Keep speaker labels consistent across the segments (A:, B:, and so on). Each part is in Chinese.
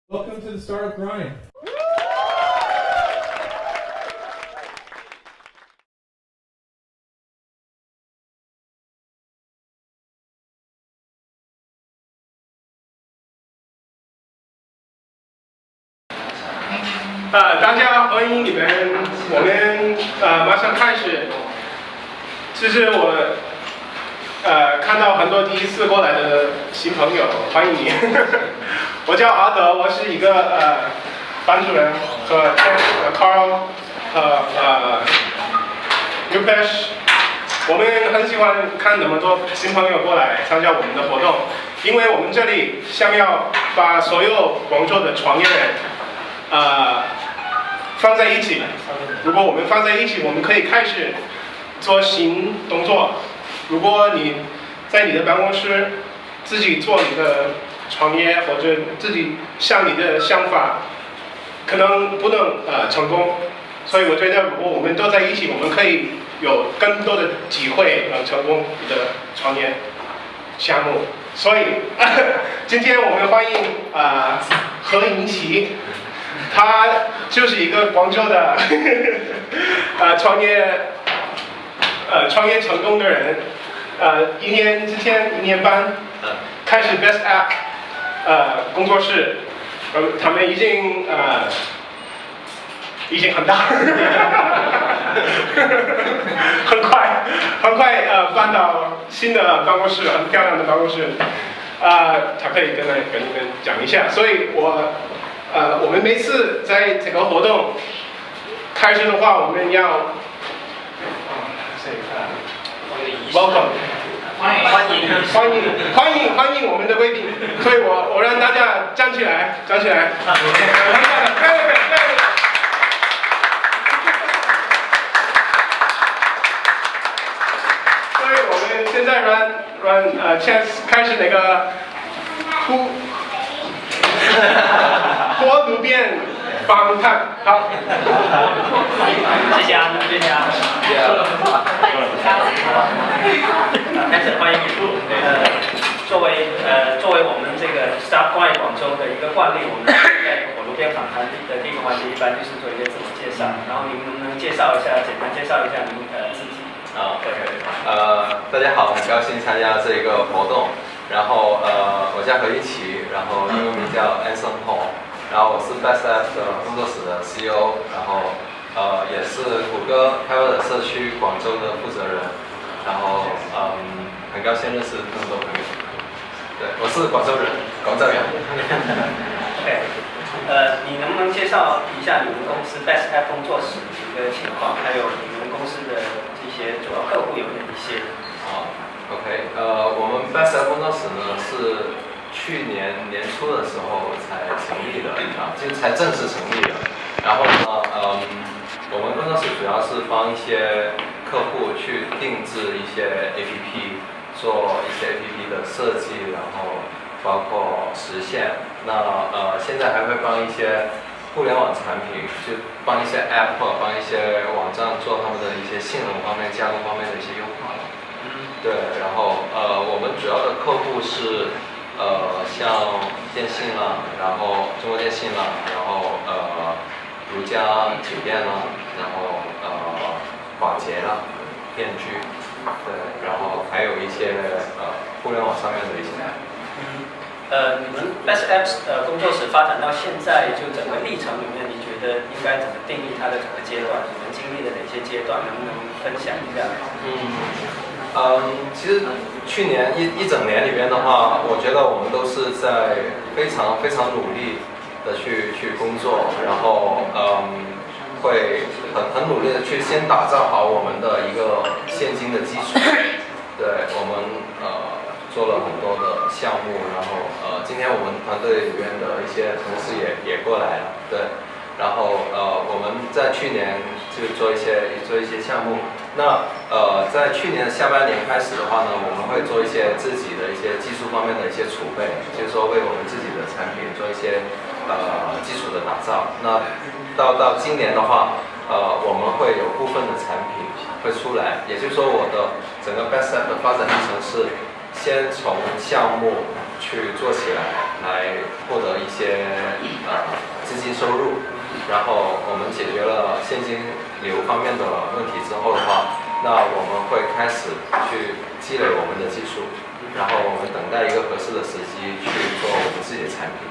A: Welcome to the Startup Grind.
B: 大家欢迎你们，我们马上开始。这是我看到很多第一次过来的新朋友，欢迎你。我叫阿德，我是一个班主任和 Carl 和Rupesh， 我们很喜欢看那么多新朋友过来参加我们的活动，因为我们这里想要把所有广州的创业人放在一起。如果我们放在一起，我们可以开始做新动作。如果你在你的办公室自己做你的创业，或者自己想你的想法，可能不能成功。所以我觉得，如果我们都在一起，我们可以有更多的机会成功你的创业项目。所以今天我们欢迎何银奇。他就是一个广州的创业成功的人，一年半开始 Best App 工作室，他们已经很大，很快搬到新的办公室，很漂亮的办公室，他可以跟你们讲一下，所以我们每次在这个活动开始的话，我们要welcome 欢迎我们的贵宾，所以我让大家站起来。所以我们现在让Chance 开始那个路边访谈，好。
C: 谢谢啊。开始欢迎你。作为我们这个 Startup Grind 广州的一个惯例，我们在路边访谈的第一个环节，一般就是做一个自我介绍。然后您能不能简单介绍一下您自己？
D: 大家好，很高兴参加这个活动。然后我叫何一奇，然后英文名叫 Anson Paul， 然后我是 Best App 的工作室的 CEO， 然后也是谷歌开发者社区广州的负责人，然后很高兴认识这么多朋友。对，我是广州人，广州人。
C: OK， 你能不能介绍一下你们公司 Best App 工作室的一个情况，还有你们公司的这些主要客户有哪一些
D: ？OK， 我们 Best App 工作室呢是去年年初的时候才成立的，就是才正式成立的。然后呢，我们工作室主要是帮一些客户去定制一些 APP， 做一些 APP 的设计，然后包括实现。那现在还会帮一些互联网产品，就帮一些 App， 帮一些网站做他们的一些性能方面、加工方面的一些优化。对，然后我们主要的客户是像电信啦，然后中国电信啦，然后如家酒店啦，然后保洁啦，电锯，对，然后还有一些互联网上面的一些。
C: 你们 Best Apps 工作室发展到现在，就整个历程里面，你觉得应该怎么定义它的整个阶段？你们经历了哪些阶段？能不能分享一下？
D: 其实去年一整年里面的话，我觉得我们都是在非常努力的去工作，然后会很努力的去先打造好我们的一个现金的基础。对，我们做了很多的项目，然后今天我们团队里面的一些同事也过来了，对。然后我们在去年就做一些项目。那在去年的下半年开始的话呢，我们会做一些自己的一些技术方面的一些储备，就是说为我们自己的产品做一些基础的打造。那到今年的话，我们会有部分的产品会出来，也就是说我的整个 Best App 的发展历程是先从项目去做起来，来获得一些收入，然后我们解决了现金流方面的问题之后的话，那我们会开始去积累我们的技术，然后我们等待一个合适的时机去做我们自己的产品。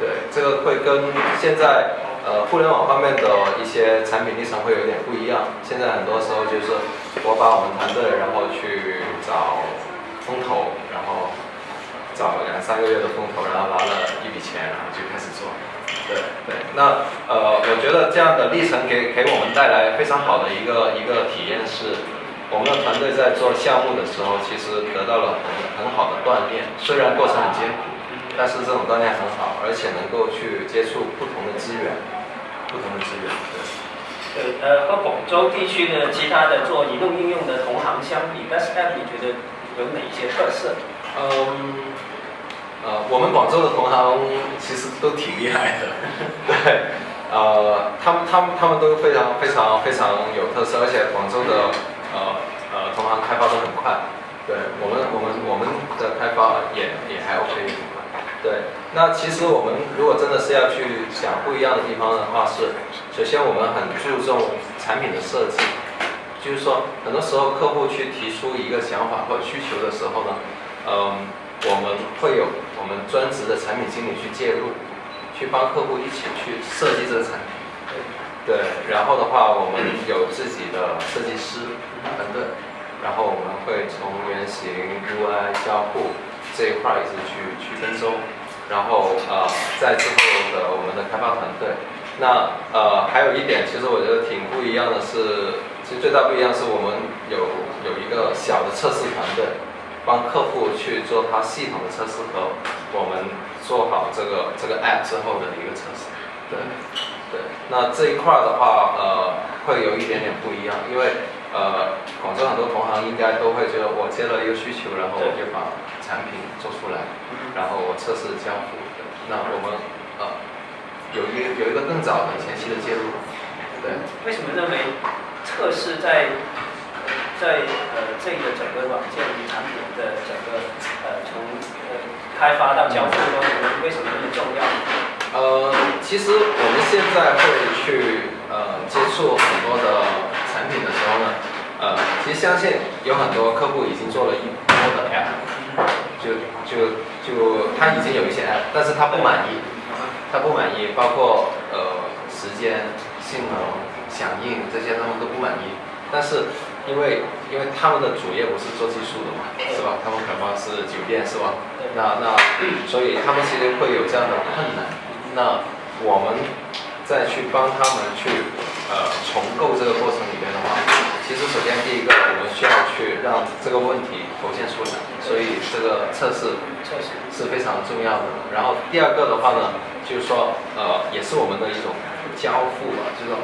D: 对，这个会跟现在互联网方面的一些产品历程会有点不一样。现在很多时候就是我把我们团队，然后去找风投，然后找2、3个月的风投，然后拿了一笔钱，然后就开始做。对，那我觉得这样的历程给我们带来非常好的一个体验是，我们的团队在做项目的时候，其实得到了很好的锻炼，虽然过程很艰苦，但是这种锻炼很好，而且能够去接触不同的资源。
C: 对，和广州地区的其他的做移动应用的同行相比 ，Best App 你觉得有哪些特色？
D: 我们广州的同行其实都挺厉害的，对，他们都非常有特色，而且广州的同行开发都很快，对我们的开发也还 OK。对，那其实我们如果真的是要去想不一样的地方的话，是首先我们很注重产品的设计，就是说很多时候客户去提出一个想法或者需求的时候呢，我们会有我们专职的产品经理去介入，去帮客户一起去设计这个产品。对，然后的话我们有自己的设计师团队，然后我们会从原型、UI、交互这一块一直去跟踪，然后在之后的我们的开发团队，那还有一点，其实我觉得挺不一样的是，其实最大不一样是我们有一个小的测试团队，帮客户去做他系统的测试和我们做好这个 app 之后的一个测试。对，那这一块的话会有一点点不一样，因为广州很多同行应该都会觉得我接了一个需求，然后我就把产品做出来，然后我测试交付。那我们有一个更早的前期的介入。对。
C: 为什么认为测试在这个整个软件产品的整个从开发到交付中，为什么那么重要？
D: 其实我们现在会去接触很多的产品的时候呢，其实相信有很多客户已经做了一波的 app， 就他已经有一些 app， 但是他不满意，包括时间、性能、响应这些他们都不满意，但是因为他们的主业不是做技术的嘛，是吧？他们可能是酒店，是吧？那所以他们其实会有这样的困难。那我们再去帮他们去重构这个过程里面的话，其实首先第一个我们需要去让这个问题浮现出来，所以这个测试是非常重要的。然后第二个的话呢，就是说也是我们的一种交付吧，就是说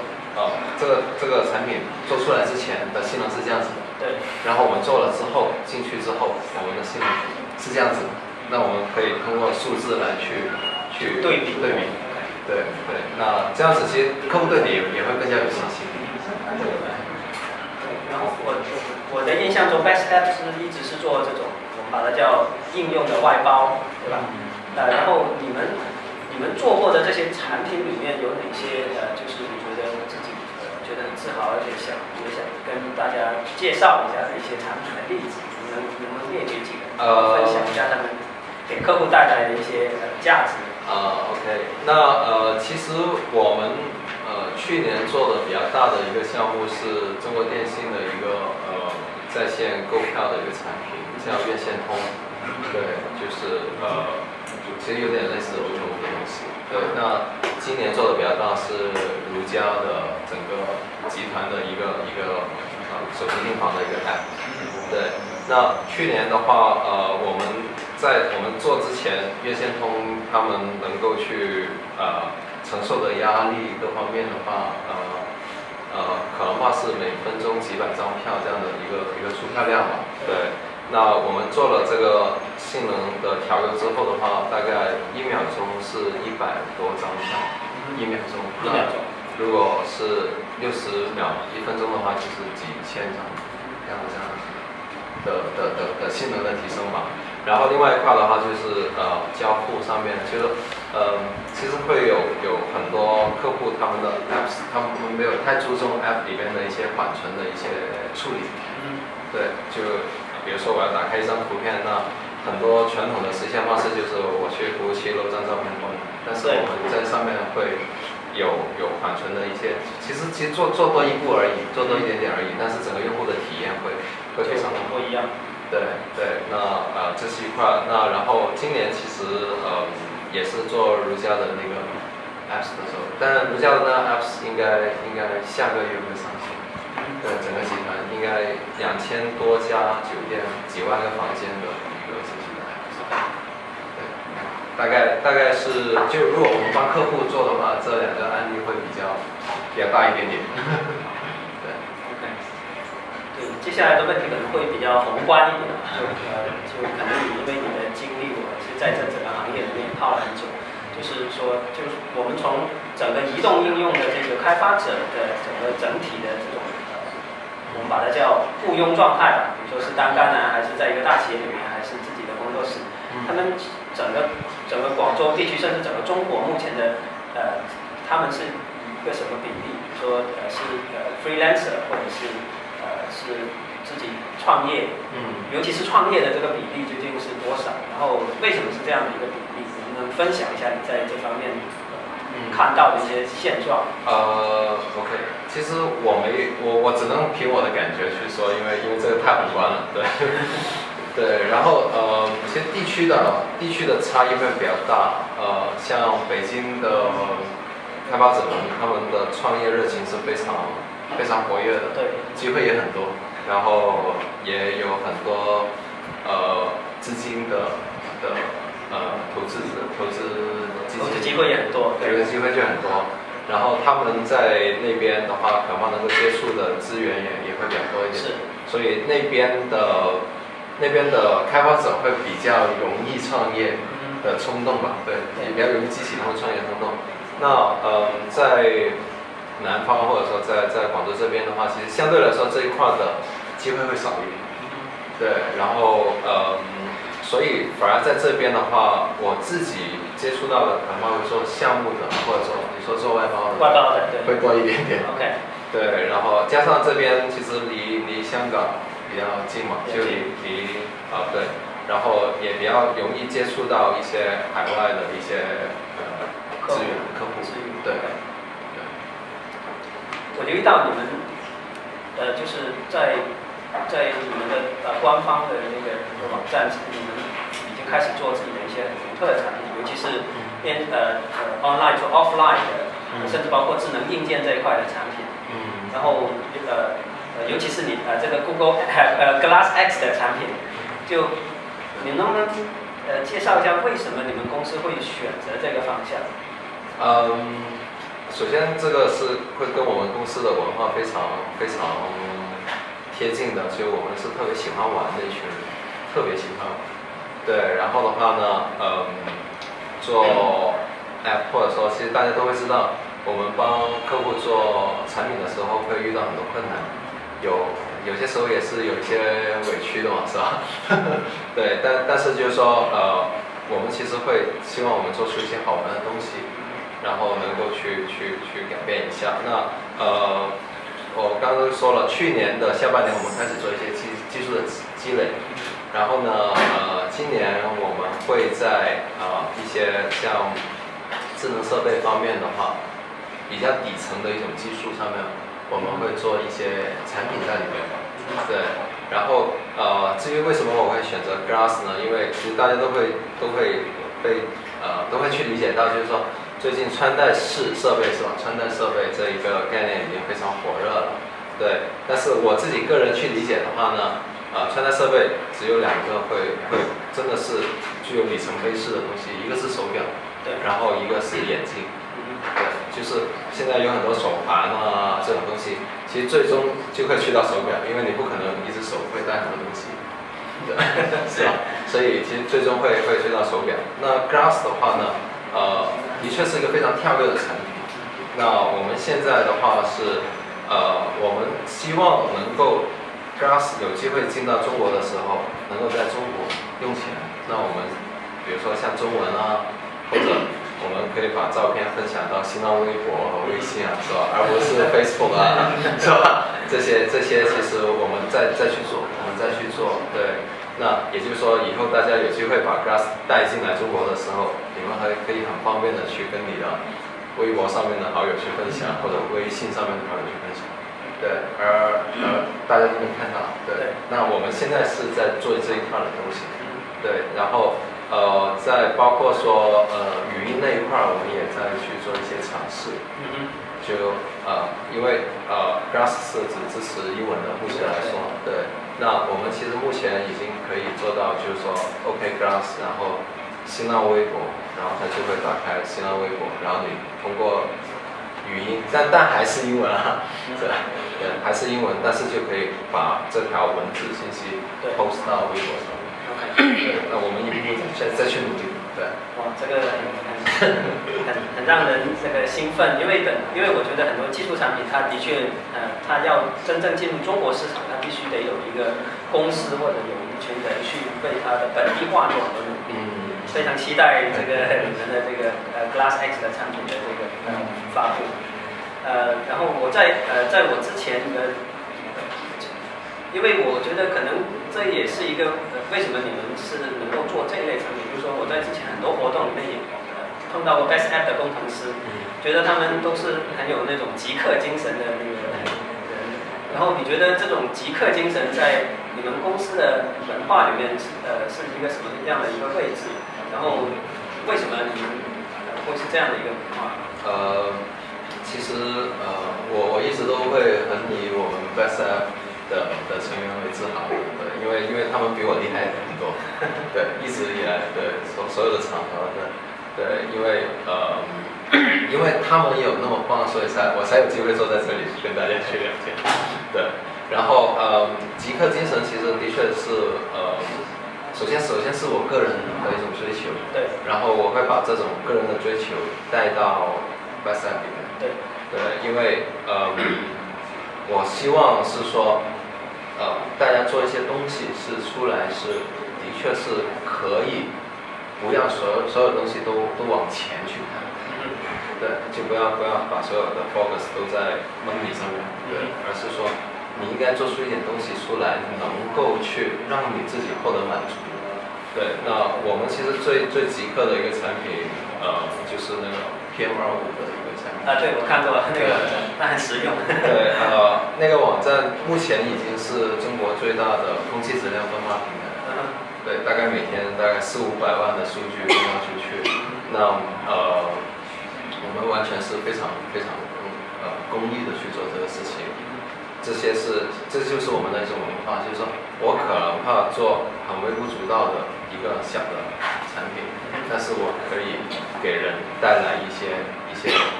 D: 这个产品做出来之前的性能是这样子的，
C: 对，
D: 然后我们做了之后进去之后，我们的性能是这样子的，那我们可以通过数字来去对比，对，那这样子其实客户对你也会更加有信心。
C: 然后我的印象中 ，Best App 一直是做这种我们把它叫应用的外包，对吧？然后你们做过的这些产品里面有哪些就是你觉得自己觉得很自豪，而且也想跟大家介绍一下的一些产品的例子，能不能列举几个，分享一下他们给客户带来的一些价值
D: ？OK， 那其实我们去年做的比较大的一个项目是中国电信的一个在线购票的一个产品，叫院线通。对，就是其实有点类似欧洲的东西。对，那今年做的比较大是如家的整个集团的一个手机订房的一个 app。对，那去年的话，我们做之前，院线通他们能够去承受的压力各方面的话，可能话是每分钟几百张票这样的一个出票量吧。对，那我们做了这个性能的调优之后的话，大概1秒钟是100多张票，1秒钟。如果是60秒1分钟的话，就是几千张，这样的性能的提升吧。然后另外一块的话就是交付上面，就是其实会有很多客户他们的 apps， 他们没有太注重 app 里面的一些缓存的一些处理。对，就比如说我要打开一张图片，那很多传统的实现方式就是我去服务器漏张照片过来，但是我们在上面会有缓存的一些，其实做多一步而已，做多一点点而已，但是整个用户的体验会非常的
C: 不一样。
D: 对，那这是一块，那然后今年其实也是做如家的那个 apps 的时候，但如家的那 apps 应该下个月会上线。对，整个集团应该2000多家酒店，几万个房间的一个集团。对，大概是就如果我们帮客户做的话，这2个案例会比较大一点点。对。
C: OK。对，接下来的问题可能会比较宏观一点，就可能因为你的经历，我是在这整个行业里面泡了很久，就是说，就是我们从整个移动应用的这个开发者的整体的这种我们把它叫雇佣状态吧，比如说是单干呢，还是在一个大企业里面，还是自己的工作室，他们整个广州地区，甚至整个中国目前的他们是一个什么比例？比如说是freelancer 或者是自己创业，尤其是创业的这个比例究竟是多少？然后为什么是这样的一个比例？能不能分享一下你在这方面看到的一些现状
D: ？OK， 其实我只能凭我的感觉去说，因为这个太宏观了，对。对，然后其实地区的差异会比较大，像北京的开发者们，他们的创业热情是非常活跃的，
C: 对，
D: 机会也很多，然后也有很多资金的投资
C: 机会也很多，
D: 这个机会就很多。然后他们在那边的话，可能能够接触的资源也会比较多一点，
C: 是，
D: 所以那边的开发者会比较容易创业的冲动吧，对，也比较容易激起他们创业冲动。那在南方或者说在广州这边的话，其实相对来说这一块的机会会少一点，对，然后所以反而在这边的话，我自己接触到的可能会做项目的，或者说你说做外包的，
C: 对，
D: 会多一点点。
C: OK。
D: 对，然后加上这边其实离香港比较近嘛，就离对，然后也比较容易接触到一些海外的一些客户，对。
C: 我留意到你们就是在你们的官方的那个网站，你们已经开始做自己的一些很独特的产品，尤其是online to offline 的，甚至包括智能硬件这一块的产品。然后尤其是你这个 Google Glass X 的产品，就你能不能介绍一下为什么你们公司会选择这个方向？
D: 首先这个是会跟我们公司的文化非常贴近的，所以我们是特别喜欢玩的一群人，特别喜欢玩。对，然后的话呢，做 app 或者说，其实大家都会知道，我们帮客户做产品的时候会遇到很多困难，有些时候也是有一些委屈的嘛，是吧？对，但是就是说，我们其实会希望我们做出一些好玩的东西，然后能够去改变一下。那我刚刚说了，去年的下半年我们开始做一些技术的积累，然后呢，今年我们会在一些像智能设备方面的话，比较底层的一种技术上面，我们会做一些产品在里面。对，然后至于为什么我会选择 Glass 呢？因为其实大家都会去理解到，就是说最近穿戴式设备是吧？穿戴设备这一个概念已经非常火热了。对，但是我自己个人去理解的话呢，穿戴设备只有2个会真的是具有里程碑式的东西，一个是手表，
C: 对，
D: 然后一个是眼镜。对，就是现在有很多手环啊这种东西，其实最终就会去到手表，因为你不可能一只手会带很多东西，对，是吧？所以其实最终会去到手表。那 Glass 的话呢，的确是一个非常跳跃的产品。那我们现在的话是，我们希望能够 Glass 有机会进到中国的时候，能够在中国用起来。那我们比如说像中文啊，或我们可以把照片分享到新浪微博和微信啊，是吧？而不是 Facebook 啊，是吧？这些其实我们再去做，对。那也就是说，以后大家有机会把 Glass 带进来中国的时候，你们还可以很方便的去跟你的微博上面的好友去分享，或者微信上面的好友去分享。对，而大家都能看到。对。那我们现在是在做这一块的东西。对，然后在包括说语音那一块，我们也在去做一些尝试。就因为Glass 是只支持英文的，目前来说，对。那我们其实目前已经可以做到，就是说 OK Glass， 然后新浪微博，然后它就会打开新浪微博，然后你通过语音，但还是英文啊，对，还是英文，但是就可以把这条文字信息 post 到微博上面。对，那我们一步步再去努力。对。
C: 哇，这个很让人这个兴奋，因为我觉得很多技术产品，它的确它要真正进入中国市场，它必须得有一个公司或者有一群人去为它的本地化做很多努力。非常期待这个你们的这个Glass X 的产品的这个发布。然后我在我之前因为我觉得可能这也是一个为什么你们是能够做这一类产品，就是说我在之前很多活动里面也碰到过 Best App 的工程师，觉得他们都是很有那种极客精神的那个人。然后你觉得这种极客精神在你们公司的文化里面是一个什么样的一个位置？然后为什么你们会是这样的一个文化？
D: 其实我一直都会很以我们 Best App的成员为自豪的，对，因为他们比我厉害很多，对，一直以来，对，所有的场合，对，因为他们有那么棒，所以我才有机会坐在这里跟大家去聊天，对，然后极客精神其实的确是首先是我个人的一种追求，
C: 对，
D: 然后我会把这种个人的追求带到 Best App 里面，对，因为我希望是说。大家做一些东西是出来是的确是可以，不要所有东西都往前去看，对，就不要把所有的 focus 都在 money 上面，对，而是说你应该做出一点东西出来，能够去让你自己获得满足。对，那我们其实最极客的一个产品，就是那个 PM25的一个产品。
C: 对，我看过那个网站，那很实用。
D: 对，那个网站目前已经是中国最大的空气质量分发平台。对，大概每天大概400-500万的数据分发出去。那我们完全是非常公益的去做这个事情。这就是我们的一种文化，就是说我可能怕做很微不足道的一个小的产品，但是我可以给人带来一些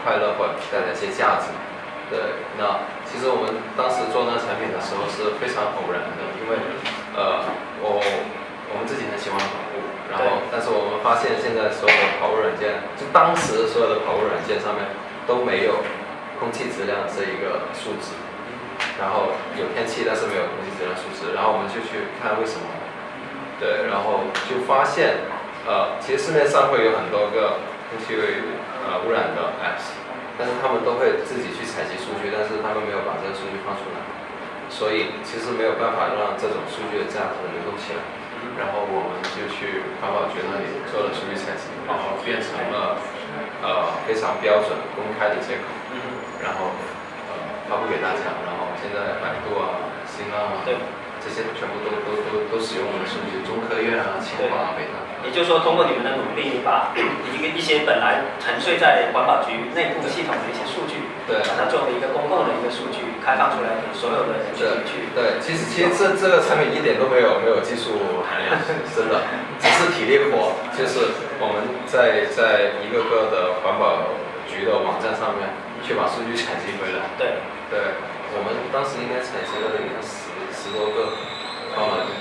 D: 快乐或者带来一些价值。对，那其实我们当时做那个产品的时候是非常偶然的，因为我们自己很喜欢跑步，然后但是我们发现现在所有的跑步软件，就当时所有的跑步软件上面都没有空气质量这一个数值。然后有天气，但是没有空气质量数值，然后我们就去看为什么，对，然后就发现，其实市面上会有很多个空气污染的 apps， 但是他们都会自己去采集数据，但是他们没有把这个数据放出来，所以其实没有办法让这种数据的价值流动起来。然后我们就去环保局那里做了数据采集，然后变成了非常标准公开的接口，然后发布给大家，然后现在百度啊、新浪啊，这些全部都使用我们的数据，中科院啊、清华、北大。
C: 也就是说，通过你们的努力，你把一些本来沉睡在环保局内部系统的一些数据，
D: 对，
C: 把它作为一个公共的一个数据开放出来，给所有的人去。
D: 对，其实这个产品一点都没有技术含量，真的，只是体力活，就是我们在一个个的环保局的网站上面去把数据采集回来。对，我们当时应该采集了10多个。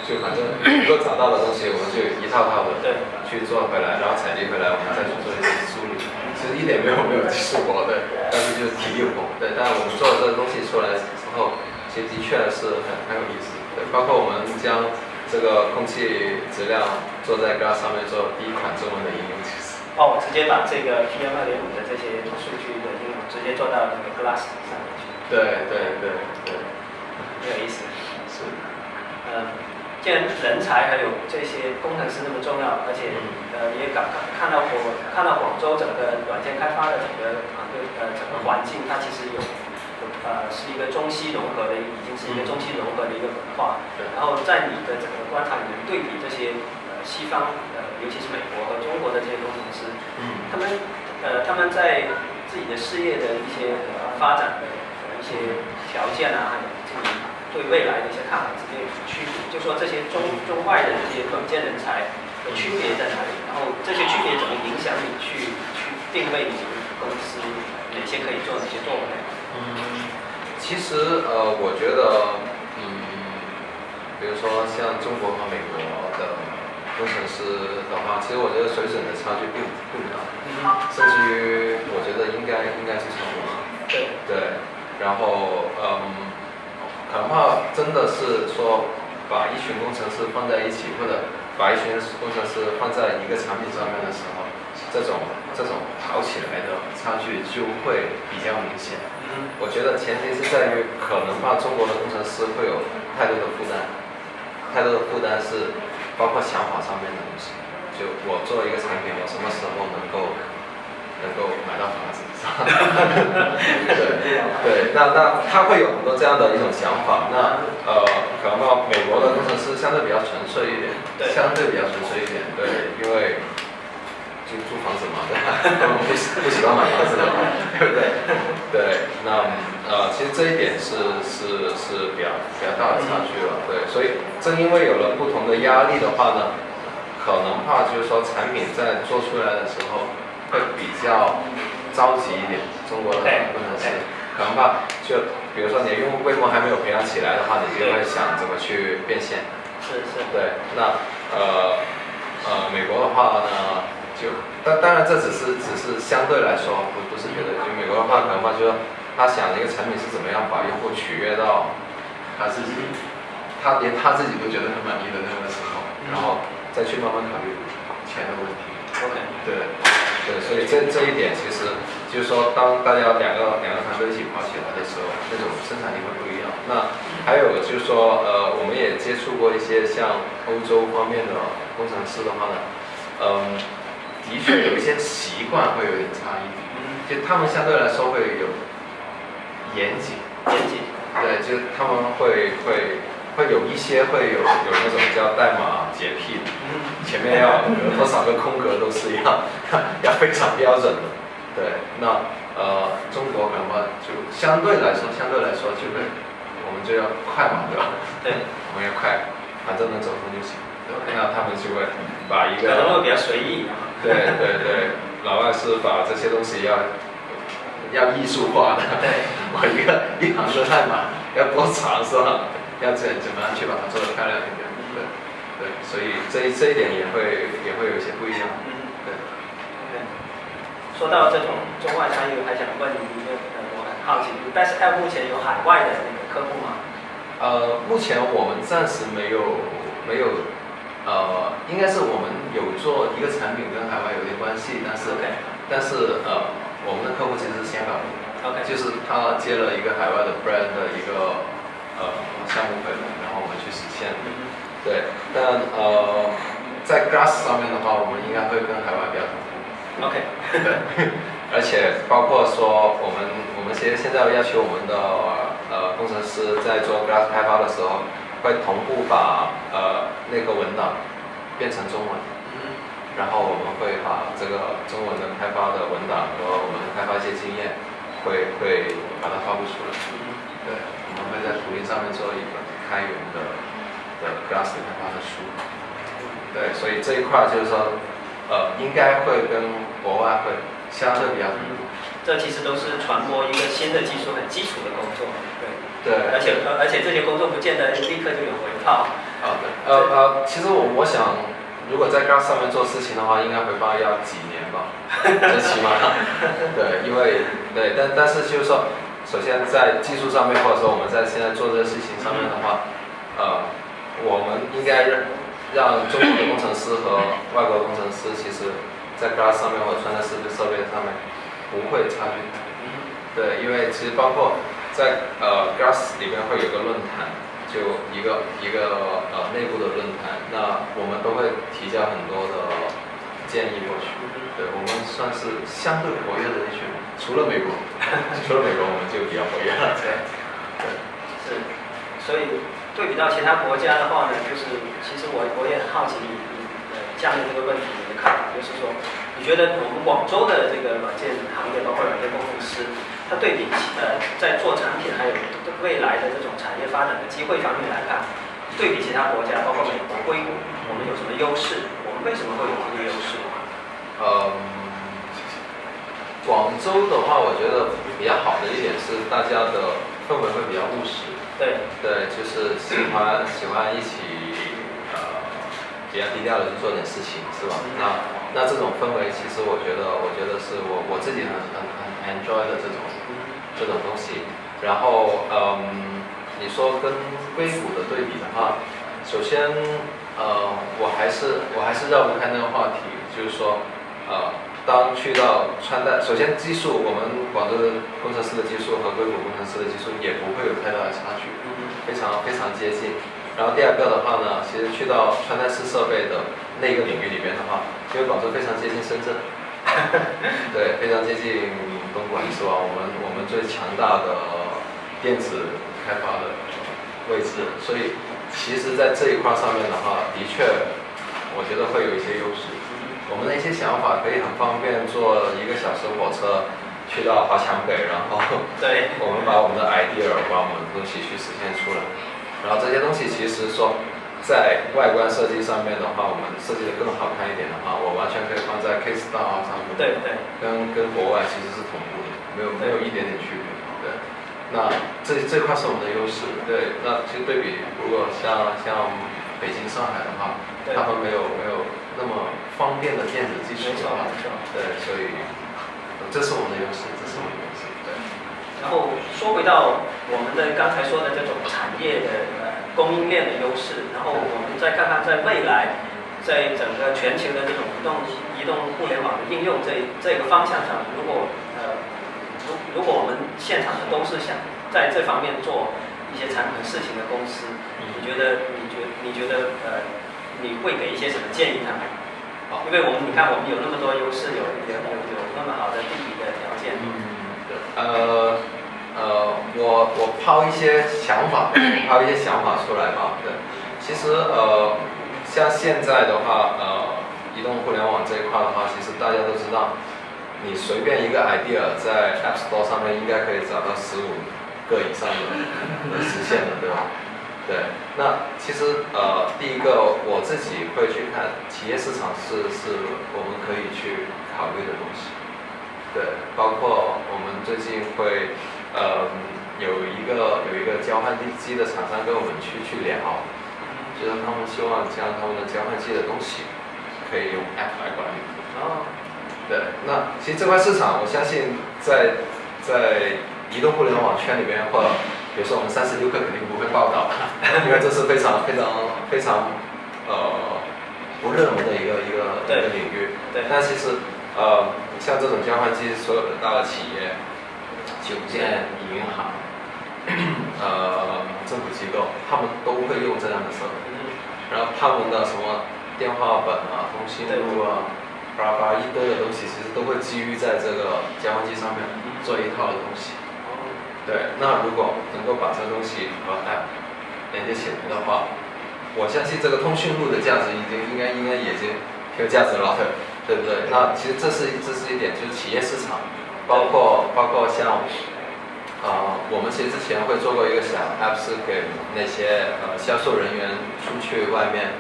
D: 就反正能够找到的东西，我们就一套的去做回来，然后采集回来，我们再去做一些梳理。其实一点没有技术活，对，但是就是体力活，对。但是我们做这个东西出来之后，其实的确是很有意思，对。包括我们将这个空气质量做在 Glass 上面做第一款中文的应用，其实
C: 直接把这个 PM2.5的这些数据的应用直接做到那个 Glass 上面去。
D: 对，
C: 很有意思。
D: 是。
C: 既然人才还有这些工程师那么重要，而且也看到广州整个软件开发的整个团队整个环境，它其实是一个中西融合的，已经是一个中西融合的一个文化。然后在你的整个观察里面对比这些西方尤其是美国和中国的这些工程师，他们在自己的事业的一些发展的一些条件啊，还有自己对未来的一些看法之间有区别，就说这些中外的这些软件人才的区别在哪里？然后这些区别怎么影响你去定位你们公司哪些可以做，哪些做不了？
D: 其实我觉得比如说像中国和美国的工程师的话，其实我觉得水准的差距并不大，甚至于我觉得应该是差不多。对，然后可能怕真的是说把一群工程师放在一起，或者把一群工程师放在一个产品上面的时候，这种跑起来的差距就会比较明显。我觉得前提是在于可能怕中国的工程师会有太多的负担是包括想法上面的东西。就我做一个产品，我什么时候能够买到房子？对，那他会有很多这样的一种想法。那可能美国的工程师相对比较纯粹一点，对，因为就租房子嘛，对吧？他们不喜欢买房子的，对不对？对，那其实这一点是比较大的差距了，对，所以正因为有了不同的压力的话呢，可能怕就是说产品在做出来的时候会比较着急一点，中国的工程师可能怕就比如说你的用户规模还没有培养起来的话，你就会想怎么去变现。
C: 是。
D: 对，那美国的话呢？当然这只是相对来说，不是觉得，就美国的话可能话就是他想一个产品是怎么样把用户取悦到他自己，连他自己都觉得很满意的那个时候，然后再去慢慢考虑钱的问题。对，所以这一点其实就是说，当大家两个团队一起跑起来的时候，那种生产力会不一样。那还有就是说，我们也接触过一些像欧洲方面的工程师的话呢，的确有一些习惯会有点差异，就他们相对来说会有严谨，对，就他们会有一些会有那种叫代码洁癖，前面要有多少个空格都是要非常标准的，对，那中国可能就相对来说就会，我们就要快嘛，对吧？
C: 对，
D: 我们要快，反正能走通就行。那他们就会把一个
C: 可能会比较随意。
D: 对，老外是把这些东西要艺术化的。
C: 对，
D: 我一行的代码要多长是吧？要怎么样去把它做得漂亮一点？对，所以这一点也会有一些不一样。对。
C: 说到这种中外差异，我还想问你一个我很好奇，Best App 目前有海外的那个客户吗？
D: 目前我们暂时没有。应该是我们有做一个产品跟海外有点关系，但是我们的客户其实是香港人，就是他接了一个海外的 brand 的一个项目回来，然后我们去实现。对，但在 Glass 上面的话，我们应该会跟海外比较同步。对，而且包括说我们现在要求我们的工程师在做 Glass 开发的时候，会同步把那个文档变成中文，然后我们会把这个中文的开发的文档和我们开发一些经验，会把它发布出来。对，我们会在图灵上面做一本开源的 Glass 开发的书。对，所以这一块就是说，应该会跟国外会相对比较同步。
C: 这其实都是传播一个新的技术很基础的工作。
D: 对，
C: 而且这些工作不见得立刻就有回报。
D: 其实我想，如果在 Glass 上面做事情的话，应该回报要几年吧，最起码。对，因为但是就是说，首先在技术上面，或者说我们在现在做这个事情上面的话，我们应该让中国的工程师和外国的工程师其实在 Glass 上面或者穿戴式设备上面不会差距太大。对，因为其实包括在Glass 里面会有个论坛，就一个内部的论坛，那我们都会提交很多的建议过去。对，我们算是相对活跃的一群，除了美国，我们就比较活跃了。对，
C: 是，所以对比到其他国家的话呢，就是其实我也很好奇你下面这个问题你的看法，就是说，你觉得我们广州的这个软件行业，包括软件工程师，它对比在做产品还有未来的这种产业发展的机会方面来看，对比其他国家，包括美国、硅谷，我们有什么优势？我们为什么会有这个优势？
D: 广州的话，我觉得比较好的一点是大家的氛围会比较务实。
C: 对，
D: 就是喜欢一起比较低调的去做点事情，是吧？那这种氛围，其实我觉得是我自己很 enjoy 的这种东西。然后你说跟硅谷的对比的话，首先我还是绕不开那个话题，就是说当去到穿戴，首先技术，我们广州的工程师的技术和硅谷工程师的技术也不会有太大的差距，非常接近。然后第二个的话呢，其实去到穿戴式设备的那个领域里边的话，因为广州非常接近深圳，对，非常接近东莞，是吧？我们最强大的电子开发的位置，所以其实在这一块上面的话，的确，我觉得会有一些优势。我们的一些想法可以很方便坐1个小时火车去到华强北，然后
C: 对，
D: 我们把我们的 idea， 把我们的东西去实现出来。然后这些东西其实说在外观设计上面的话，我们设计的更好看一点的话，我完全可以放在 K-Star 上面。
C: 对，
D: 跟国外其实是同步的，没有一点点区别。对，那这块是我们的优势。对，那其实对比如果像北京、上海的话，他们没有那么方便的电子技术的话，对，所以这是我们的优势，对。
C: 然后说回到我们的刚才说的这种产业的供应链的优势，然后我们再看看在未来，在整个全球的这种移动互联网的应用这个方向上，如果我们现场的都是想在这方面做一些产品事情的公司，你觉得你会给一些什么建议他们？因为你看我们有那么多优势，有那么好的地理的条件。
D: 我抛一些想法出来吧。对，其实像现在的话，移动互联网这一块的话，其实大家都知道，你随便一个 idea 在 App Store 上面应该可以找到15个以上的实现的，对吧？对，那其实第一个我自己会去看企业市场是我们可以去考虑的东西。对，包括我们最近会有一个交换机的厂商跟我们去聊，就是他们希望将他们的交换机的东西可以用 App 来管理。对，那其实这块市场，我相信在移动互联网圈里边，或者比如说我们36氪肯定不会报道，因为这是非常不热门的一个领域。
C: 对。
D: 但其实像这种交换机，所有的大的企业、酒店、银行、政府机构，他们都会用这样的设备。然后他们的什么电话本啊、通讯录啊、巴拉一堆的东西，其实都会基于在这个交换机上面做一套的东西。对，那如果能够把这个东西和 App 连接起来的话，我相信这个通讯录的价值应该也挺有价值了，对不对？那其实这是一点，就是企业市场，包括像我们其实之前会做过一个小 App， 是给那些销售人员出去外面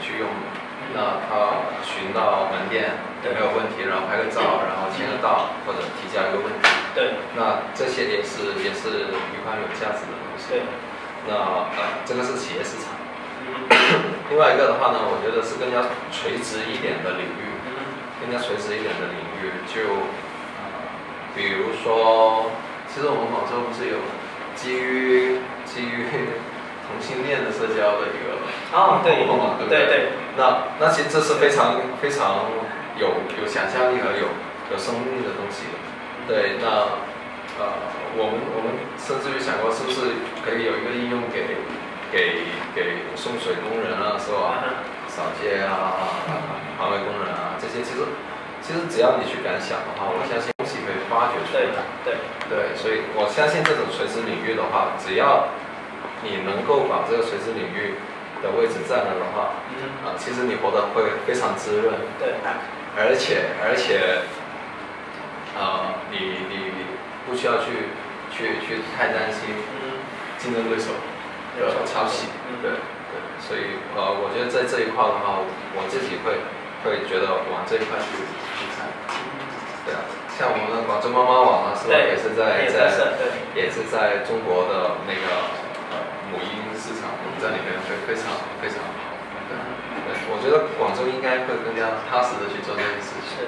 D: 去用，那他寻到门店有没有问题，然后拍个照，然后签个到或者提交一个问题。
C: 对。
D: 那这些也是一块有价值的东西。
C: 对。
D: 那这个是企业市场。另外一个的话呢，我觉得是更加垂直一点的领域，就比如说，其实我们广州不是有基于同性恋的社交的一个
C: 对，
D: 那其实这是非常非常有想象力和有生命力的东西。对，那我们甚至于想过是不是可以有一个应用给送水工人啊，是吧？扫街啊，环卫工人啊，这些其实只要你去敢想的话，我相信东西可以发掘出来。对，所以我相信这种垂直领域的话，只要你能够把这个垂直领域的位置占了的话，其实你活得会非常滋润。
C: 对，
D: 而且你不需要去太担心竞争对手的抄袭。对，所以我觉得在这一块的话，我自己会觉得往这一块去看。对啊，像我们的广州妈妈网啊，是吧？也是在中国的那个母婴市场，我们在里面会非常非常好。对，我觉得广州应该会更加踏实的去做这件事情。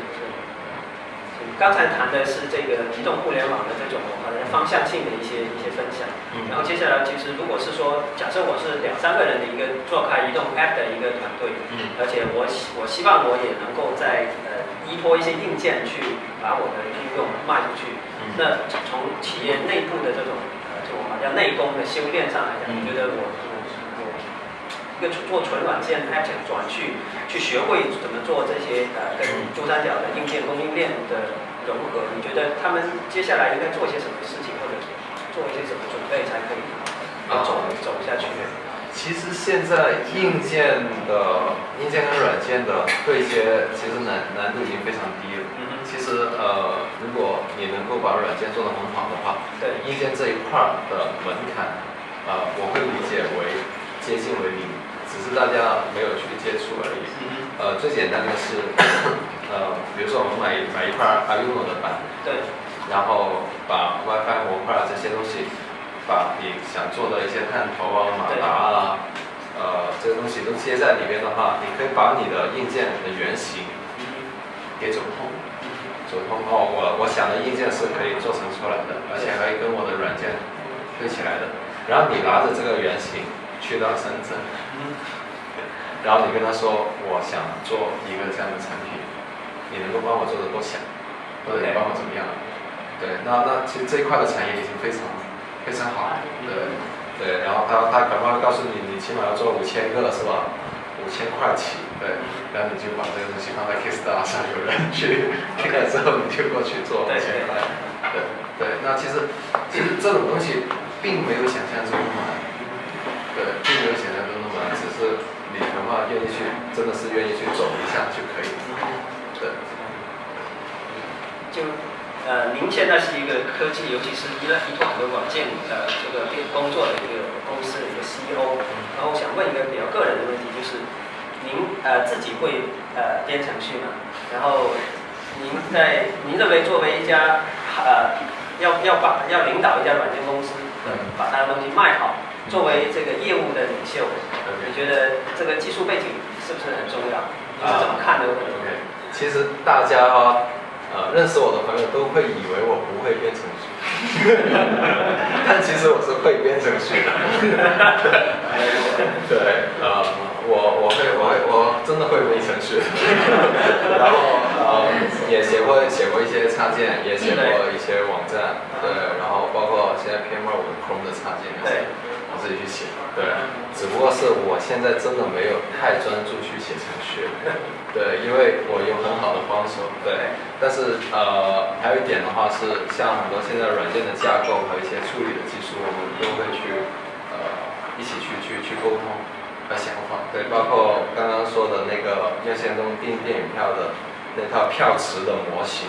C: 刚才谈的是这个移动互联网的这种方向性的一些分享，然后接下来其实如果是说，假设我是2-3个人的一个做开移动 App 的一个团队，而且我希望我也能够在依托一些硬件去把我的应用卖出去。那从企业内部的这种就我们叫内功的修炼上来讲，我觉得我一个做纯软件 App 转去学会怎么做这些跟珠三角的硬件供应链的融合，你觉得他们接下来应该做一些什么事情，或者做一些什么准备才可以走下去？
D: 其实现在硬件跟软件的对接，其实难度已经非常低了。其实如果你能够把软件做得很好的话，
C: 对
D: 硬件这一块的门槛，我会理解为接近为零，只是大家没有去接触而已。最简单的是，比如说我们买一块 Arduino 的板，
C: 对，
D: 然后把 WiFi 模块这些东西，把你想做的一些探头啊、马达啊，这个东西都接在里边的话，你可以把你的硬件的原型给走通。我想的硬件是可以做成出来的，而且可以跟我的软件对起来的。然后你拿着这个原型去到深圳，然后你跟他说我想做一个这样的产品，你能够帮我做得多小，或者你帮我怎么样？对，那其实这一块的产业已经非常非常好。对，然后他可能会告诉你，你起码要做5000个是吧？5000块起，对，然后你就把这个东西放在 Kickstarter 上，有人去听了之后，你就过去做5000块。对，那其实这种东西并没有想象中那么难，对，并没有想象中那么难，只是你的话真的是愿意去走一下就可以。对。
C: 您现在是一个科技，尤其是依托很多软件这个工作的一个公司的一个 CEO，然后我想问一个比较个人的问题，就是您自己会编程序吗？然后您认为作为一家要领导一家软件公司，把它的东西卖好，作为这个业务的领袖，你觉得这个技术背景是不是很重要？你是怎么看的？OK，
D: 其实大家认识我的朋友都会以为我不会编程序，但其实我是会编程序的。对，我真的会编程序，然后也写过一些插件，也写过一些网站，对，然后包括现在 PM2我的 Chrome 的插件，我自己去写，对，只不过是我现在真的没有太专注去写程序，对，因为我有很好的帮手，对，但是还有一点的话是，像很多现在软件的架构和一些处理的技术，我们都会去一起去沟通和想法，对，包括刚刚说的那个院线中订电影票的那套票池的模型，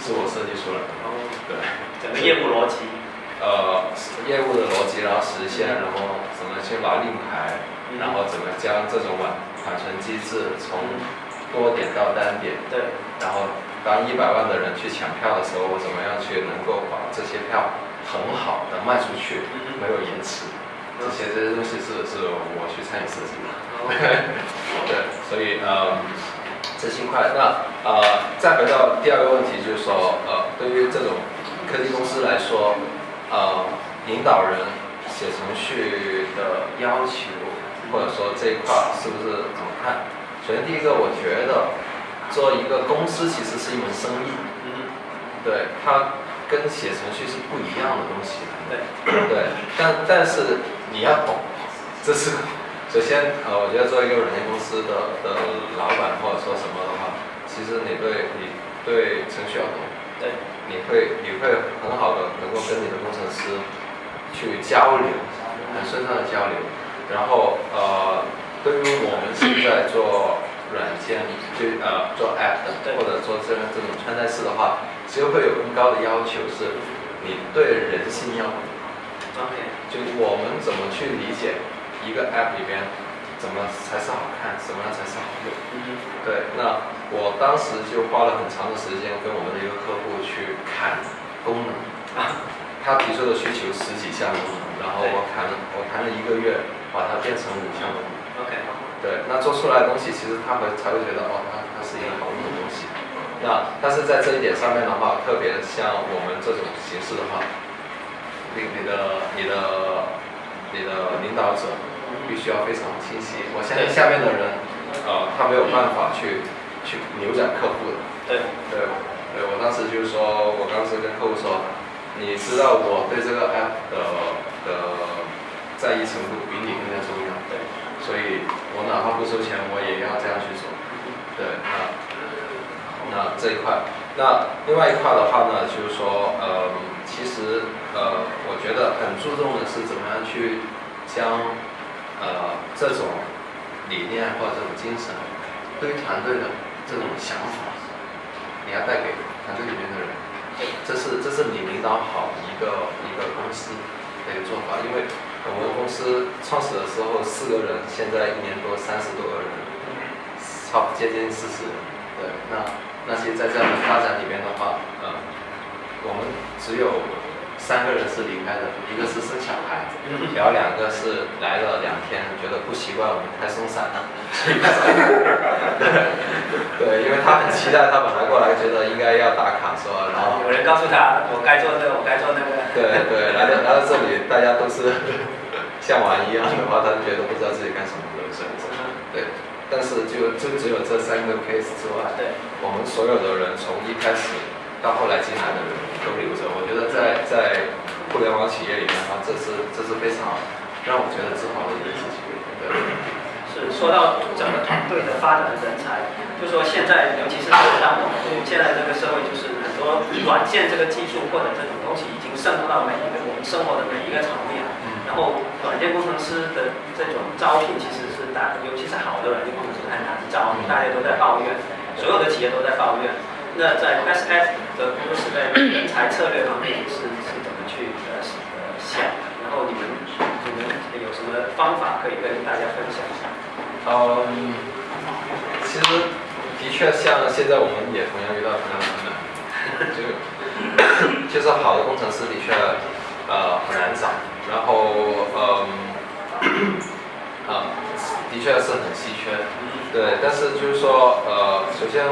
D: 是我设计出来的，对，
C: 整个业务逻辑。
D: 业务的逻辑，然后实现，然后怎么去把令牌，然后怎么将这种缓存机制从多点到单点，
C: 对，
D: 然后当100万的人去抢票的时候，我怎么样去能够把这些票很好的卖出去，没有延迟，这些东西是我去参与设计的，对，所以执行快。那再回到第二个问题，就是说对于这种科技公司来说。领导人写程序的要求，或者说这一块是不是怎么看？首先第一个，我觉得做一个公司其实是一门生意，对，它跟写程序是不一样的东西，对，但是你要懂，这是首先我觉得作为一个软件公司的老板或者说什么的话，其实你对程序要懂，
C: 对，
D: 你会很好的能够跟你的工程师去交流，很顺畅的交流，然后对于我们现在做软件做 app 的或者做这种穿戴式的话，其实会有更高的要求，是你对人性要懂。
C: OK，
D: 就我们怎么去理解一个 app 里边怎么才是好看，什么样才是好用。对，那我当时就花了很长的时间跟我们的一个客户去看功能，他提出的需求10几项功能，然后我谈了1个月，把它变成5项功能。
C: OK，
D: 对，那做出来的东西其实他才会觉得它是一个好用的东西。那但是在这一点上面的话，特别像我们这种形式的话，你的领导者必须要非常清晰。我相信下面的人，他没有办法去扭转客户的。对，我当时就是说，我当时跟客户说，你知道我对这个 app 的在意程度比你更加重要。对，所以我哪怕不收钱，我也要这样去做。对，那这一块，那另外一块的话呢，就是说，其实我觉得很注重的是怎么样去将这种理念或者这种精神，对于团队的这种想法，你要带给团队里面的人，这是你领导好一个公司的一个做法。因为我们公司创始的时候4个人，现在1年多30多个人，接近40人。对，那其实在这样的发展里面的话，我们只有3个人是离开的，一个是生小孩，然后2个是来了2天，觉得不习惯我们太松散了，对，因为他很期待，他本来过来觉得应该要打卡说，然后
C: 有人告诉他我该做这个，我该做那个。
D: 对，来到这里大家都是像玩一样的话，他就觉得不知道自己干什么的，对。但是就只有这3个 case 之外，我们所有的人从一开始到后来进来的人都留着。我觉得在互联网企业里面的话，这是非常让我觉得自豪的一个事情。对。
C: 是说到整个团队的发展的人才，就说现在尤其是当我们现在这个社会，就是很多软件这个技术或者这种东西已经渗透到每一个我们生活的每一个层面。然后软件工程师的这种招聘其实是尤其是好的软件工程师很难招，大家都在抱怨，所有的企业都在抱怨。那在 SF 的公司在人才策略方面是怎么去想？然后你们有什么方法可以跟大家分享？
D: 其实的确像现在我们也同样遇到同样的困难，就是好的工程师的确很难找。然后的确是很稀缺，对。但是就是说，首先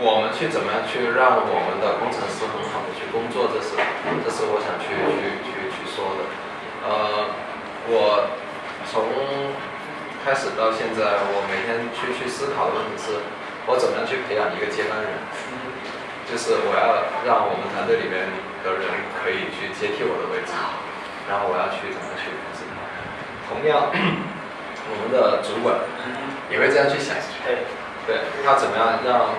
D: 我们去怎么样去让我们的工程师很好的去工作，这是我想去说的。我从开始到现在，我每天去思考的问题是，我怎么样去培养一个接班人，就是我要让我们团队里面的人可以去接替我的位置。然后我要去怎么去扶持他？同样，我们的主管也会这样去想，对，他怎么样让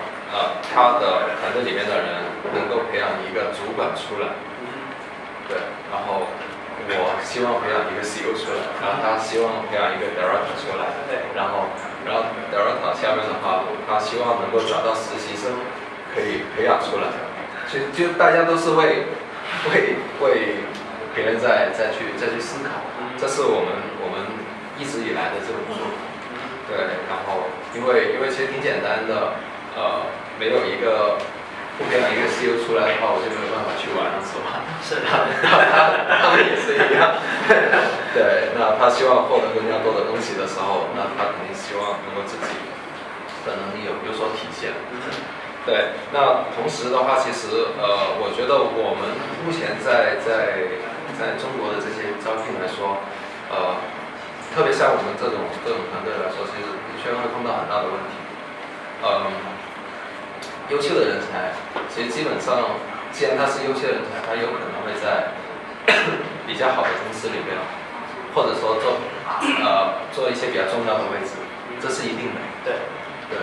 D: 他的团队里面的人能够培养一个主管出来？对，然后我希望培养一个 CEO 出来，然后他希望培养一个 director 出来，然后 director 下面的话，他希望能够找到实习生可以培养出来，就大家都是为别人再去思考，这是我们一直以来的这种做法。对，然后因为其实挺简单的，没有不培养一个 CEO 出来的话，我就没有办法去玩了，是吧？
C: 是的，
D: 他们也是一样。对，那他希望获得更加多的东西的时候，那他肯定希望能够自己的能力有所体现。对，那同时的话，其实我觉得我们目前在中国的这些招聘来说，特别像我们这种团队来说，其实的确会碰到很大的问题。优秀的人才，其实基本上，既然他是优秀的人才，他有可能会在比较好的公司里边，或者说做一些比较重要的位置，这是一定的。
C: 对。
D: 对。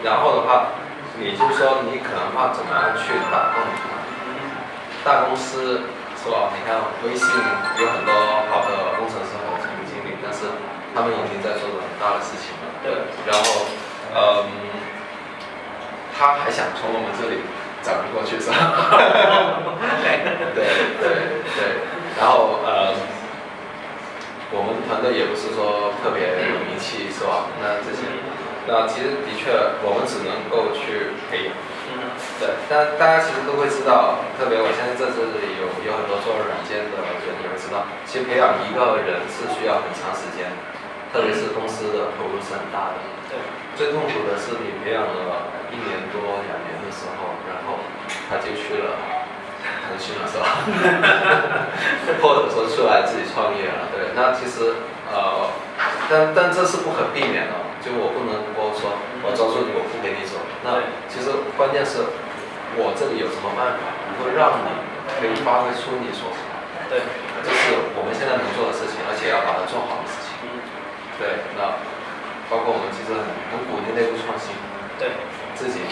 D: 然后的话，你就是说你可能怕怎么样去打动他？大公司是吧？你看微信有很多好的工程师和产品经理，但是他们已经在做着很大的事情了。
C: 对。
D: 然后他还想从我们这里找人过去是吧？对。然后我们团队也不是说特别有名气是吧？那其实的确我们只能够去培养。对，但大家其实都会知道，特别我相信这里有很多做软件的人也会知道，其实培养一个人是需要很长时间，特别是公司的投入是很大的。
C: 对。
D: 最痛苦的是你培养了1年多2年的时候，然后他就去了腾讯了是吧？或者说出来自己创业了，对，那其实但这是不可避免的，就我不能够说我抓住你我不给你走，那其实关键是我这里有什么办法能够让你可以发挥出你所长，
C: 对，
D: 这是我们现在能做的事情，而且要把它做好的事情。对，那包括我们其实很鼓励内部创新，
C: 对，
D: 自己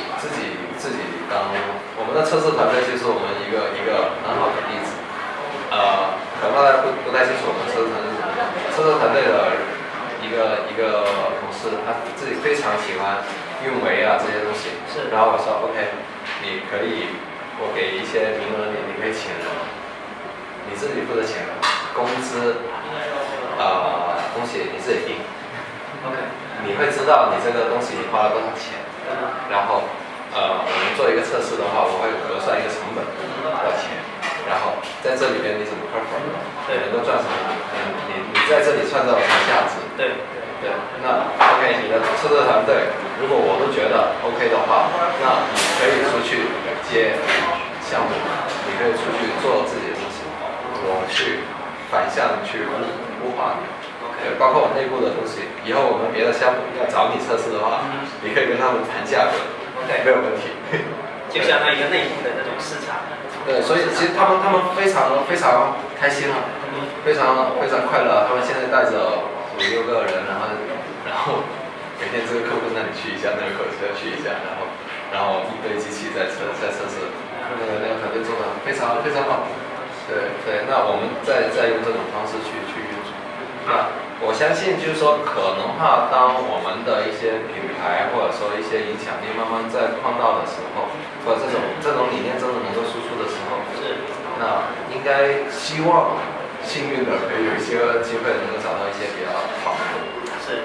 D: 当我们的测试团队就是我们一个很好的例子。可能大家不太清楚我们测试团队是什么，测试团队的一个同事，他自己非常喜欢运维啊这些东西，
C: 是，
D: 然后我说 OK， 你可以我给一些名额你可以请人，你自己负责请人，工资东西你自己定。
C: OK，
D: 你会知道你这个东西你花了多少钱，然后我们做一个测试的话，我会核算一个成本多少钱，然后在这里边你怎么 perform， 你能够赚什么？你在这里创造了什么价值？
C: 对，
D: 那 OK， 你的测试团队如果我都觉得 OK 的话，那你可以出去接项目，你可以出去做自己的东西，我去反向去孵化你。对，包括我内部的东西，以后我们别的项目要找你测试的话，你可以跟他们谈价格，没有问题。
C: 就相当于一个内部的那种市场。
D: 对，所以其实他们非常开心啊，非常快乐。他们现在带着5、6个人，然后每天这个客户那里去一下，那个客户再去一下，然后一堆机器在测试，那个团队做的非常好。对，那我们再用这种方式去运作。那我相信就是说，可能当我们的一些品牌或者说一些影响力慢慢在扩大的时候，或者这种理念真的能够输出的时候，那应该希望幸运的可以有一些机会能够找到一些比较好的。
C: 是，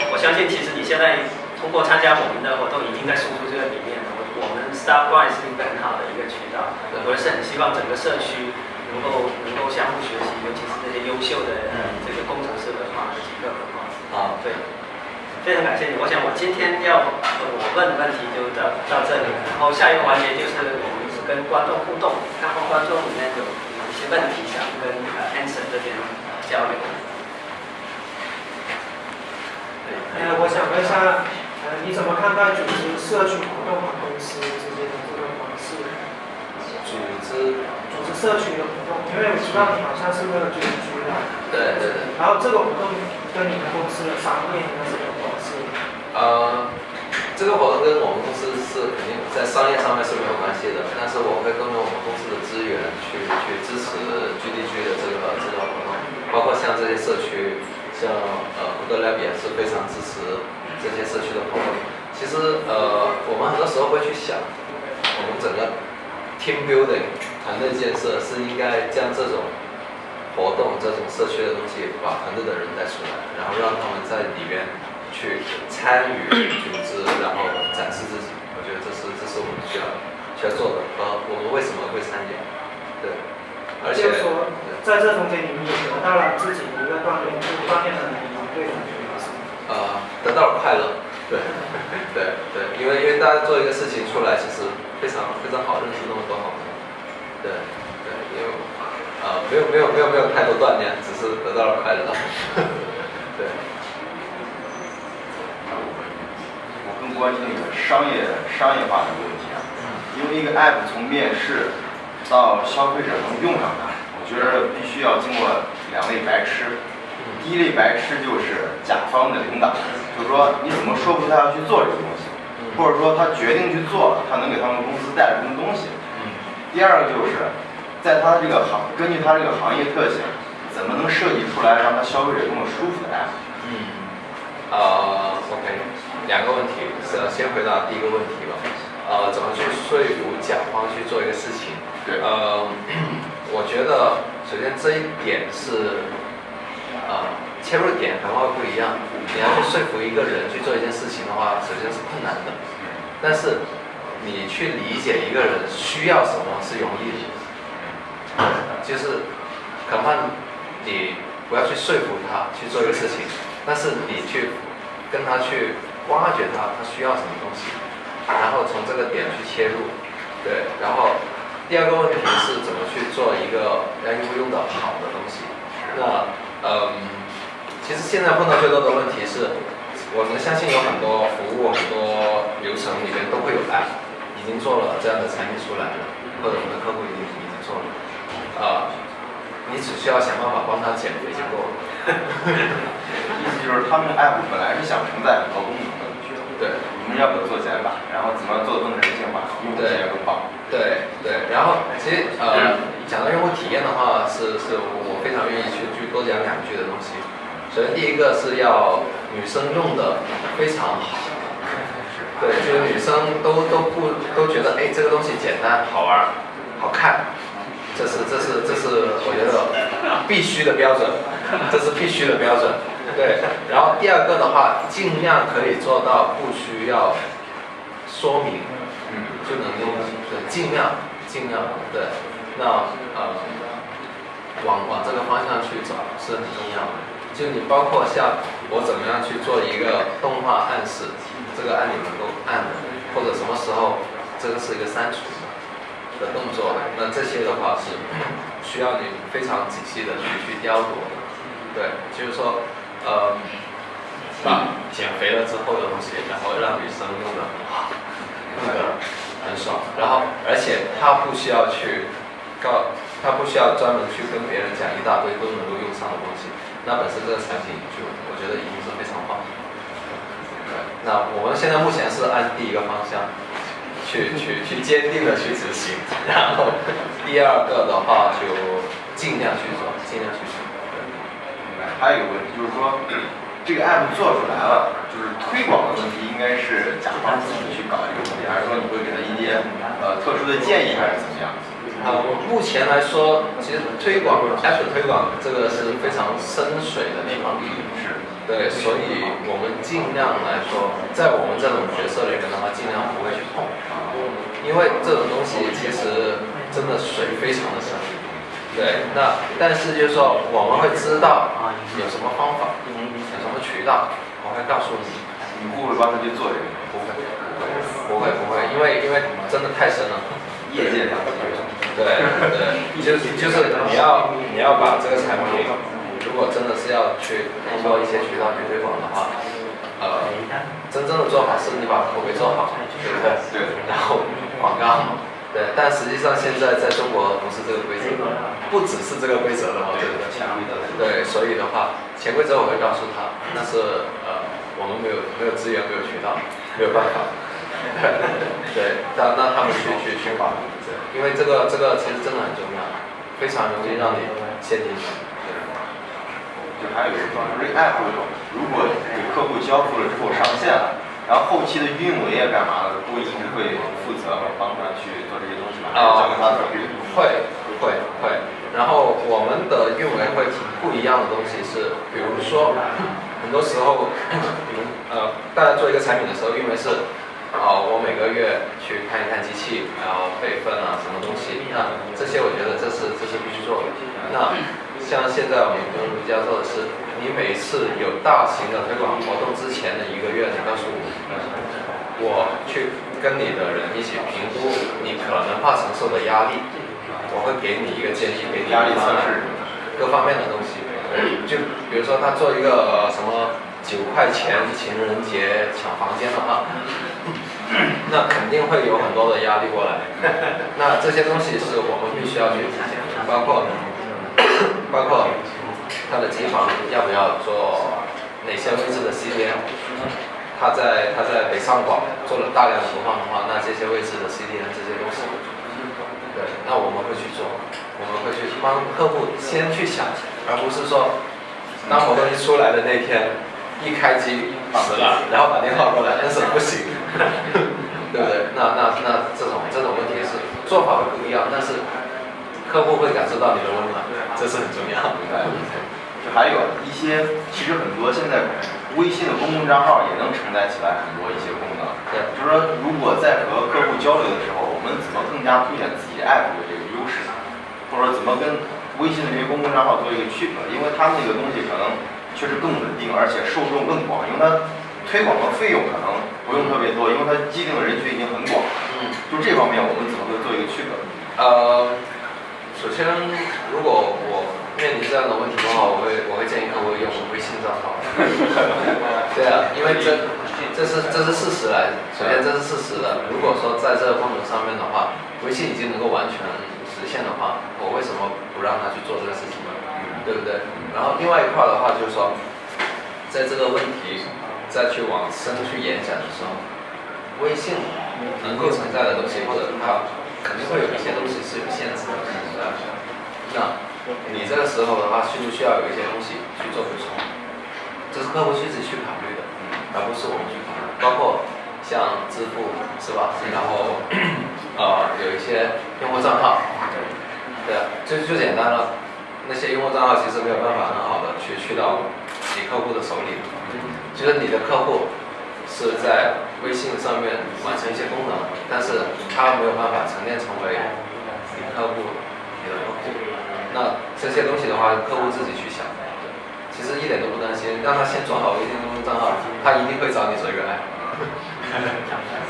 C: 我相信其实你现在通过参加我们的活动，已经在输出这个理念了。我们 Starpoint 是一个很好的一个渠道，我是很希望整个社区能够相互学习，尤其是这些优秀的这个工程师文化的几个文化。对，非常感谢你。我想我今天我问的问题就到这里了，然后下一个环节就是我们是跟观众互动，看看观众里面有一些问题想跟Anson 这边交流。
A: 我想问一下，你怎么看待组织社区活动和公司之间的这个方式？
D: 组织
A: 社区的活动，因为我知道你好像是那个GDG的。
D: 对。
A: 然后这个活动跟你们公司的商业有什么关系？
D: 这个活动跟我们公司是肯定在商业上面是没有关系的，但是我会动用我们公司的资源去支持 GDG 的这个活动，包括像这些社区，像Google Lab 也是非常支持这些社区的活动。其实我们很多时候会去想，我们整个 team building 团队建设是应该将这种活动、这种社区的东西，把团队的人带出来，然后让他们在里边去参与组织，然后展示自己。我觉得这是我们需要做的。我们为什么会参加？对，而且
A: 就是说，在这中间你们也得到了自己的一个锻炼，就锻炼了你们团队的
D: 得到了快乐。对，因为大家做一个事情出来，其实非常好，认识那么多好朋友。对，因为没有太多锻炼，只是得到了快乐。对，
E: 关心那个商业化的问题啊。因为一个 app 从面试到消费者能用上它，我觉得必须要经过2类白痴。第一类白痴就是甲方的领导，就是说你怎么说服他要去做这个东西，或者说他决定去做了，他能给他们公司带来什么东西。第二个就是在他这个根据他这个行业特性，怎么能设计出来让他消费者用的舒服的 app。OK，
D: 2个问题，先回答第一个问题吧。怎么去说服甲方去做一个事情？
E: 对。
D: 我觉得首先这一点是，切入点可能会不一样。你要去说服一个人去做一件事情的话，首先是困难的。但是你去理解一个人需要什么是容易的。就是可能你不要去说服他去做一个事情，但是你去跟他去挖掘他需要什么东西，然后从这个点去切入。对，然后第二个问题是怎么去做一个让用户用的好的东西。那其实现在碰到最多的问题是，我们相信有很多服务、很多流程里面都会有 app， 已经做了这样的产品出来了，或者我们的客户已经做了。你只需要想办法帮他减肥就够了。
E: 意思就是他们的 app 本来是想承载很多功能的，
D: 对，
E: 你们要不做减法，然后怎么做得更人性化，用户体验更棒。
D: 对，然后其实讲到用户体验的话，是我非常愿意去多讲2句的东西。首先第一个是要女生用的非常好，对，就是女生都觉得这个东西简单好玩好看。这是我觉得必须的标准，这是必须的标准。对，然后第二个的话，尽量可以做到不需要说明，就能用，对，尽量对。那往这个方向去走是很重要的。就你包括像我怎么样去做一个动画暗示，这个按钮能够按的，或者什么时候这个是一个删除的动作，那这些的话是需要你非常仔细的去雕琢的。对，就是说，把减肥了之后的东西，然后让女生用的那个很爽，然后而且她不需要专门去跟别人讲一大堆都能够用上的东西，那本身这个产品就我觉得已经是非常棒。对，那我们现在目前是按第一个方向。去坚定的去执行，然后第二个的话就尽量去做。
E: 还有一个问题就是说，这个 app 做出来了，就是推广的问题，应该是甲方自己去搞这个问题，还是说你会给他一些特殊的建议，还是怎么样？
D: 目前来说，其实app 推广这个是非常深水的地方，对，所以我们尽量来说，在我们这种角色里面的话，尽量不会去碰，因为这种东西其实真的水非常的深。对，那但是就是说我们会知道有什么方法，有什么渠道，我会告诉你。
E: 你会不会帮他去做这个？
D: 不会，因为真的太深了。
E: 业界上。
D: 对，就是你要把这个产品。如果真的是要去通过一些渠道去推广的话，真正的做法是你把口碑做好，对不对？
E: 对。
D: 然后广告，对。但实际上现在在中国不是这个规则，不只是这个规则的，对。所以的话，潜规则我会告诉他，但是我们没有资源，没有渠道，没有办法。对，那他们去把，对，因为这个其实真的很重要，非常容易让你陷进去。
E: 就还有一个方式，这个 app 如果给客户交付了之后上线了，然后后期的运维啊干嘛的，不一定会负责和帮他去做这些东西吧？交给他的
D: 会。然后我们的运维会不一样的东西是，比如说很多时候大家做一个产品的时候，运维是我每个月去看一看机器，然后备份啊什么东西，那这些我觉得这是必须做的。那像现在我们跟如家做的是，你每次有大型的推广活动之前的1个月，你告诉我去跟你的人一起评估你可能怕承受的压力，我会给你一个建议，给你
E: 压力测试
D: 各方面的东西。就比如说他做一个什么9块钱情人节抢房间的话，那肯定会有很多的压力过来。那这些东西是我们必须要去体检的，包括它的机房要不要做哪些位置的 CDM。他在北上广做了大量的投放的话，那这些位置的 CDM 这些东西，对，那我们会去做，我们会去帮客户先去想，而不是说当活动一出来的那天，一开机死了，然后打电话过来，但是不行，对不对？那这种问题是做法会不一样，但是客户会感受到你的温暖，这是很重要。
E: 还有一些，其实很多现在微信的公共账号也能承载起来很多一些功能。
D: 对，
E: 就是说，如果在和客户交流的时候，我们怎么更加凸显自己 app 的这个优势，或者说怎么跟微信的这些公共账号做一个区隔？因为它那个东西可能确实更稳定，而且受众更广，因为它推广的费用可能不用特别多，因为它既定的人群已经很广。就这方面，我们怎么会做一个区隔？
D: 首先，如果我面临这样的问题的话，我会建议客户用微信账号。对啊，因为这是事实来，首先这是事实的。如果说在这个功能上面的话，微信已经能够完全实现的话，我为什么不让他去做这个事情呢？对不对？然后另外一块的话就是说，在这个问题再去往深去延展的时候，微信能够承载的东西，或者它肯定会有一些东西是有限制的，那你这个时候的话，需不需要有一些东西去做补充？这是客户自己去考虑的，而不是我们去考虑。包括像支付是吧？然后有一些用户账号，对啊，最简单了，那些用户账号其实没有办法很好的去到你客户的手里，就是你的客户是在微信上面完成一些功能，但是他没有办法沉淀成为你客户你的客户。那这些东西的话，客户自己去想，其实一点都不担心，让他先装好微信公众账号，他一定会找你做一个爱。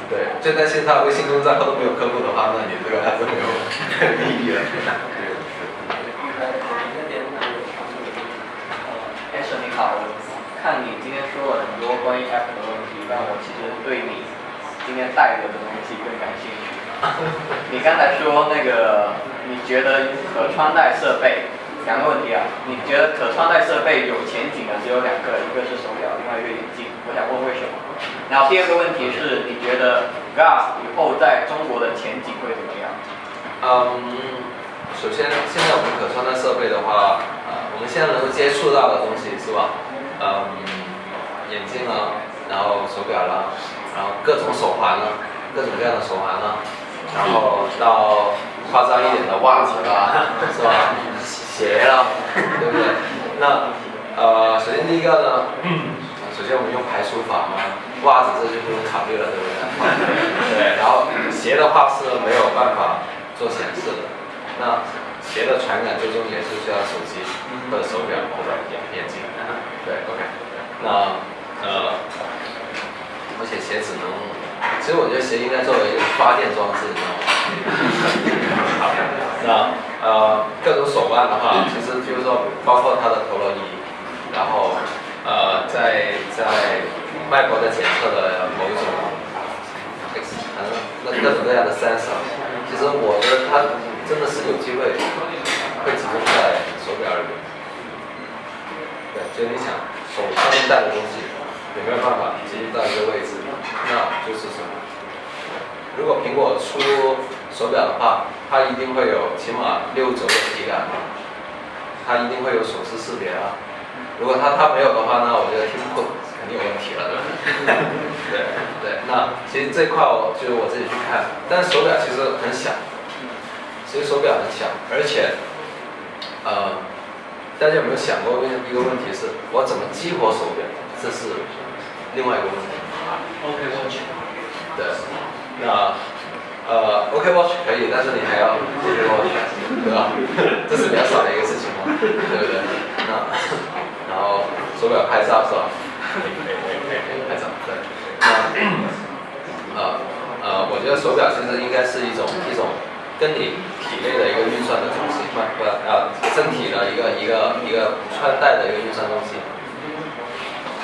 D: 对，最担心他微信公众账号都没有客户的话，那你这个爱就没有意义了。
F: Ash 你好，我看你今天说了很多关于 App 的问题，但我其实对你今天带着的东西更感兴趣。你刚才说那个，你觉得可穿戴设备2个问题啊？你觉得可穿戴设备有前景的只有2个，一个是手表，另外一个眼镜。我想问为什么？然后第2个问题是，你觉得 GAS 以后在中国的前景会怎么样？
D: 首先现在我们可穿戴设备的话，我们现在能够接触到的东西是吧？眼镜啊，然后手表啦，然后各种手环啦，各种各样的手环啦。然后到夸张一点的袜子啦，是吧？鞋啦，对不对？那首先第一个呢，首先我们用排除法嘛，袜子这就不用考虑了，对不对？对，然后鞋的话是没有办法做显示的，那鞋的传感最终也是需要手机或者手表或者眼镜，对 ，OK。那而且鞋只能。其实我觉得鞋应该作为一个发电装置，你知道吗？那各种手腕的话，其实就是说，包括它的陀螺仪，然后在脉搏的检测的某一种，那各种各样的 sensor， 其实我觉得它真的是有机会会集中在手表里面。对，所以你想手上面戴的东西有没有办法集中到一个位置？那就是什么？如果苹果出手表的话，它一定会有起码6轴的体感，它一定会有手势识别啊。如果它没有的话，那我觉得 Tim Cook 肯定有问题了，对吧？对，那其实这块就是我自己去看，但是手表其实很小，其实手表很小，而且大家有没有想过一个问题是，我怎么激活手表？这是另外一个问题。
A: OK Watch。
D: 对，那OK Watch 可以，但是你还要 OK Watch， 对吧？这是比较少的一个事情嘛，对不对？那然后手表拍照是吧？可以拍照，对。那我觉得手表其实应该是一种跟你体内的一个运算的东西，身体的一个穿戴的一个运算东西。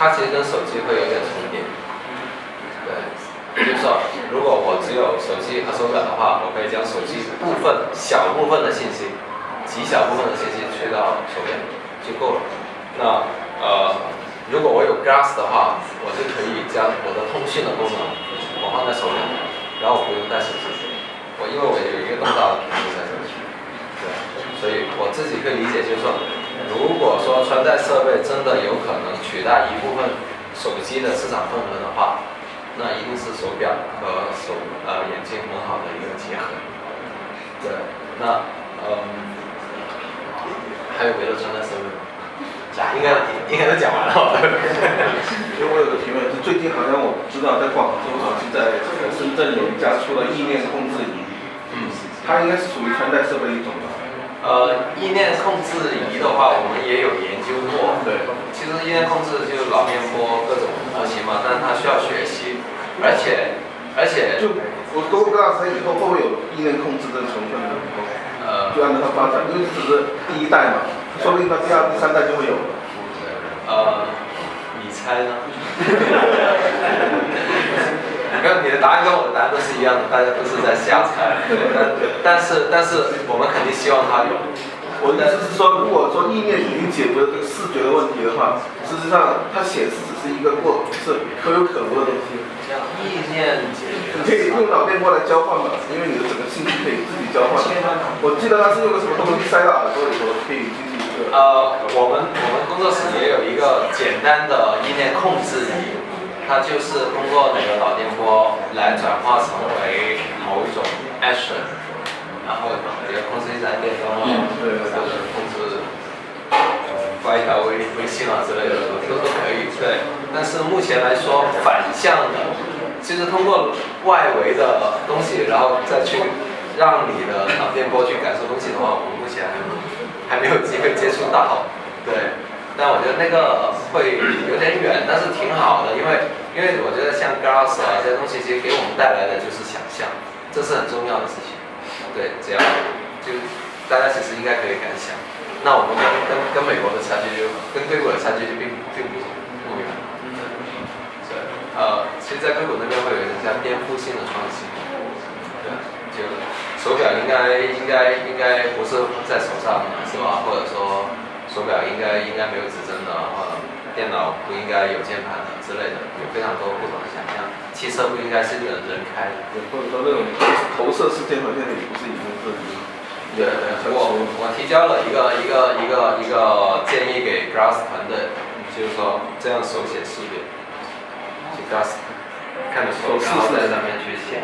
D: 它其实跟手机会有点重叠。对，就是说，如果我只有手机和手表的话，我可以将手机小部分的信息，极小部分的信息吹到手表就够了。那如果我有 Glass 的话，我就可以将我的通讯的功能我放在手表，然后我不用带手机，因为我有一个更大的屏幕在这里。对，所以我自己会理解，就是说，如果说穿戴设备真的有可能取代一部分手机的市场份额的话，那一定是手表和眼镜很好的一个结合。对，那还有别的穿戴设备吗？应该都讲完了。
G: 因为我有个提问是，最近好像我知道在广州好像在深圳有一家出了意念控制仪，它应该是属于穿戴设备一种吧？
D: 意念控制仪的话，我们也有研究过。
G: 对，
D: 其实意念控制就是脑电波各种模型嘛，但是它需要学习，而且
G: 就我不知道它以后会不会有意念控制的成分呢？就按照它发展，因为只是第一代嘛，说不定到第二、第三代就会有了。
D: 你猜呢？你的答案跟我的答案都是一样的，大家都是在瞎猜。但是我们肯定希望它有。
G: 我的意思是说，如果说意念已经解决了这个视觉的问题的话，事实上它显示只是一个是可有可无的东西。
D: 意念解决。
G: 你可以用脑电波来交换嘛，因为你的整个信息可以自己交换。我记得它是用个什么东西塞到耳朵里头，可以进行一个。
D: 我们工作室也有一个简单的意念控制仪，它就是通过那个脑电波来转化成为某一种 action， 然后比如控制一盏电灯啊，或者控制发一条微信啊之类的都可以。对，但是目前来说反向的，其实通过外围的东西，然后再去让你的脑电波去感受东西的话，我们目前还没有机会接触到。对，但我觉得那个会有点远，但是挺好的，因为我觉得像 Glass 啊这些东西，其实给我们带来的就是想象，这是很重要的事情。对，只要就大家其实应该可以敢想。那我们跟美国的差距跟硅谷的差距就并不远。对，其实，在硅谷那边会有一个叫颠覆性的创新。对，就手表应该不是在手上的，是吧？或者说手表应该没有指针的，电脑不应该有键盘的之类的，有非常多不同的想象。汽车不应该是人开的，
G: 或者说那种投射式键盘现在也不是已经是。
D: 对，我提交了一个建议给 Glass 团队，就是说这样手写识别，去 Glass 看着手，然后在上面去写。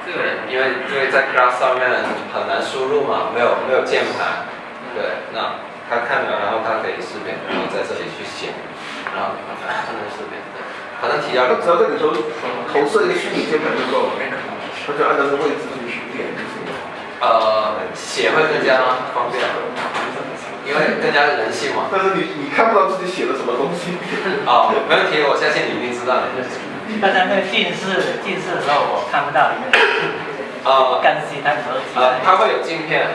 D: 对，因为在 Glass 上面很难输入嘛，没有键盘。对，那他看了，然后他可以识别，然后在这里去写，然后他能识别。对，反正提交了。
G: 只要在里头投射一个虚拟键盘就够了，他就按照这个位置去点就行了。
D: 写会更加方便，因为更加人性嘛。
G: 但是你看不到自己写的什么东西。
D: 没问题，我相信你一定知道的。
H: 刚才那个近视的时候，我看不到里面。干细它手机。
D: 它会有镜片。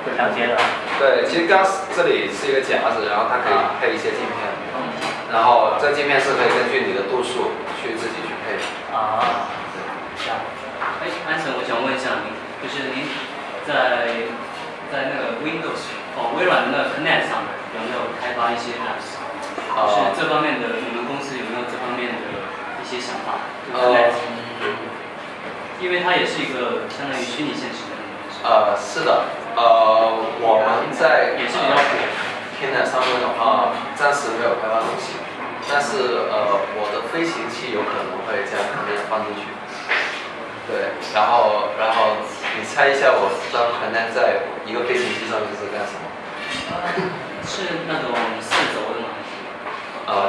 H: 了解了。
D: 对，其实刚这里是一个夹子，然后它可以配一些镜片，然后这镜片是可以根据你的度数去自己去配。
H: 这样。
I: 安晨，我想问一下您，就是您在那个 Windows 微软的那个 Connect 上面有没有开发一些 apps？就是这方面的，你们公司有没有这方面的一些想法？Connect，因为它也是一个相当于虚拟现实的东西。
D: 是的，我们在
I: 也是比较火。
D: Connect 上面的话，暂时没有开发东西，但是我的飞行器有可能会将 Connect 放进去。对，然后你猜一下，我装Connect在一个飞行器上面是干什么？
I: 是那种4轴的吗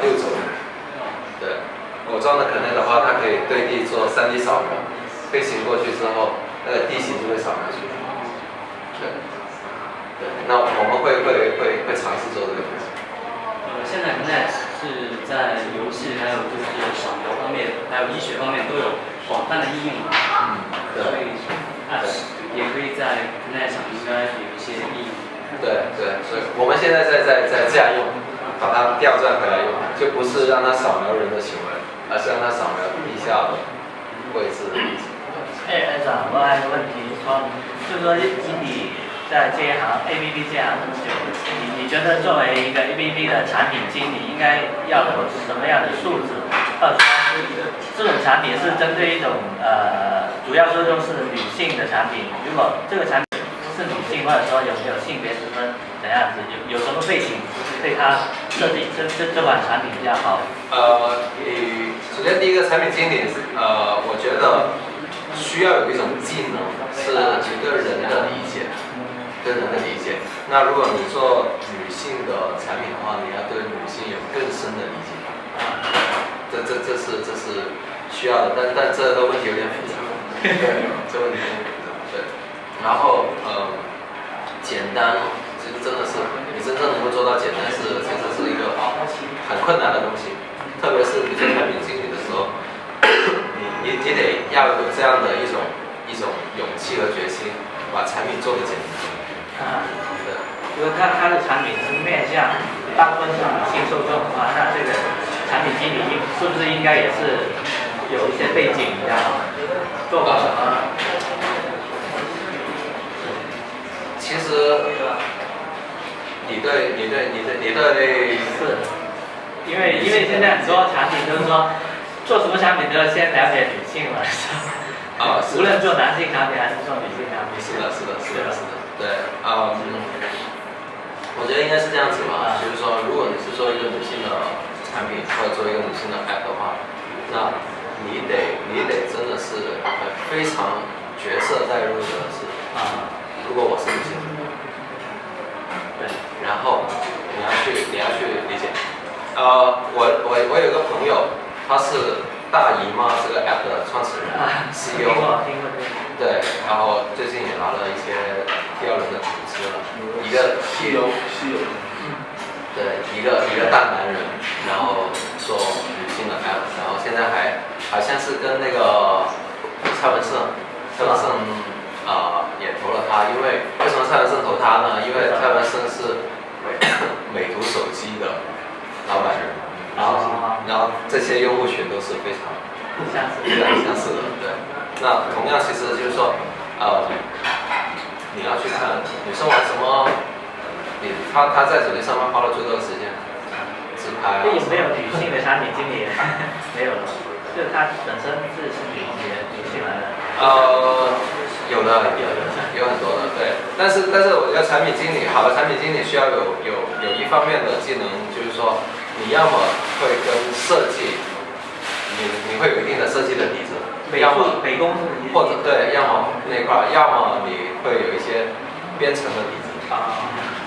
D: ？6轴的。对，我装的Connect的话，它可以对地做3D 扫描，飞行过去之后，那个地形就会扫描出来。对，那我们会尝试做这个东西。
I: 现在 Connect 是在游戏，还有就是扫描方面，还有医学方面都有广泛的应用。
D: 对。
I: 所以 apps 也可以在 Connect 上应该有一些应用。
D: 对，所以我们现在在这样用，把它调转回来用，就不是让它扫描人的行为，而是让它扫描地下的位置。
H: 哎，长，我还有个问题，就是说以你在这一行 APP 这行这么久，你觉得作为一个 APP 的产品经理，应该要有什么样的素质？或者说，这种产品是针对一种主要说就是女性的产品，如果这个产品是女性，或者说有没有性别之分，怎样子？有什么背景对它设计这款产品比较好？
D: 首先第一个产品经理，我觉得需要有一种技能，是一个人的理解，对人的理解。那如果你做女性的产品的话，你要对女性有更深的理解。这是需要的，但这个问题有点复杂。这问题有点复杂，对。然后简单，其实真的是你真正能够做到简单其实是一个很困难的东西，特别是你做产品经理的时候，你得要有这样的一种勇气和决心，把产品做得简单。对。
H: 如果它的产品是面向大部分是女性受众的话，那这个产品经理是不是应该也是有一些背景比较好？做过什么？
D: 其实你对，
H: 是，因为现在很多产品都是说做什么产品都要先了解女性嘛，无论做男性产品还是做女性产品。
D: 是的，对，我觉得应该是这样子吧，就是说，如果你是做一个女性的产品或者做一个女性的 app 的话，那你得真的是非常角色代入的是，如果我是女性，对，然后你要去理解，我有个朋友，他是大姨妈这个 app 的创始人 CEO， 对，然后最近也拿了一些第2轮的投资了，一个西游，对，一个大男人，然后做女性的 app， 然后现在好像是跟那个蔡文胜也投了他，因为什么蔡文胜投他呢？因为蔡文胜是美图手机的老板人，然后这些用户群都是非常相似的，对。那同样其实就是说，你要去看女生玩什么，她在手机上面花了最多的时间，自拍。
H: 有没有女性的产品经理？没有了，就她本身是女性来的。
D: 有很多的，对。但是我觉得产品经理，好的产品经理需要有一方面的技能，就是说你要么会跟设计，你会有一定的设计的底子，要么或者对，要么那块，要么你会有一些编程的底子。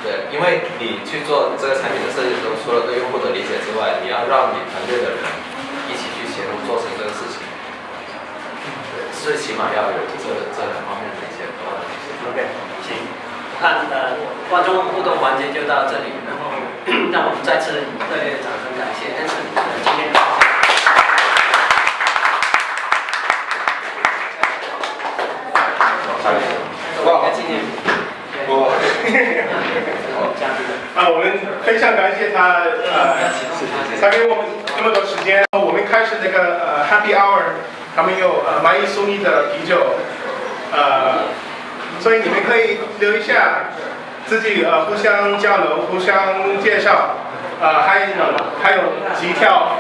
D: 对，因为你去做这个产品的设计的时候，除了对用户的理解之外，你要让你团队的人一起去协同做成这个事情。最起码要有这2方面的一些沟通。
C: OK， 行，我看观众互动环节就到这里，然后让我们再次以热烈的掌声感谢 Anson 今天。
B: 哇，纪念。我们非常感谢他他给我们这么多时间。我们开始这个Happy Hour。他们有买1送1的啤酒，所以你们可以留一下，自己互相交流、互相介绍，还有几条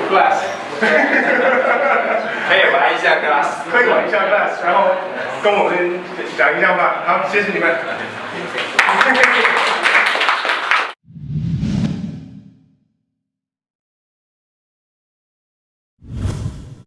B: glass，
D: 可以玩一下 glass，
B: 可以玩一下 glass， 然后跟我们讲一下吧。好，谢谢你们。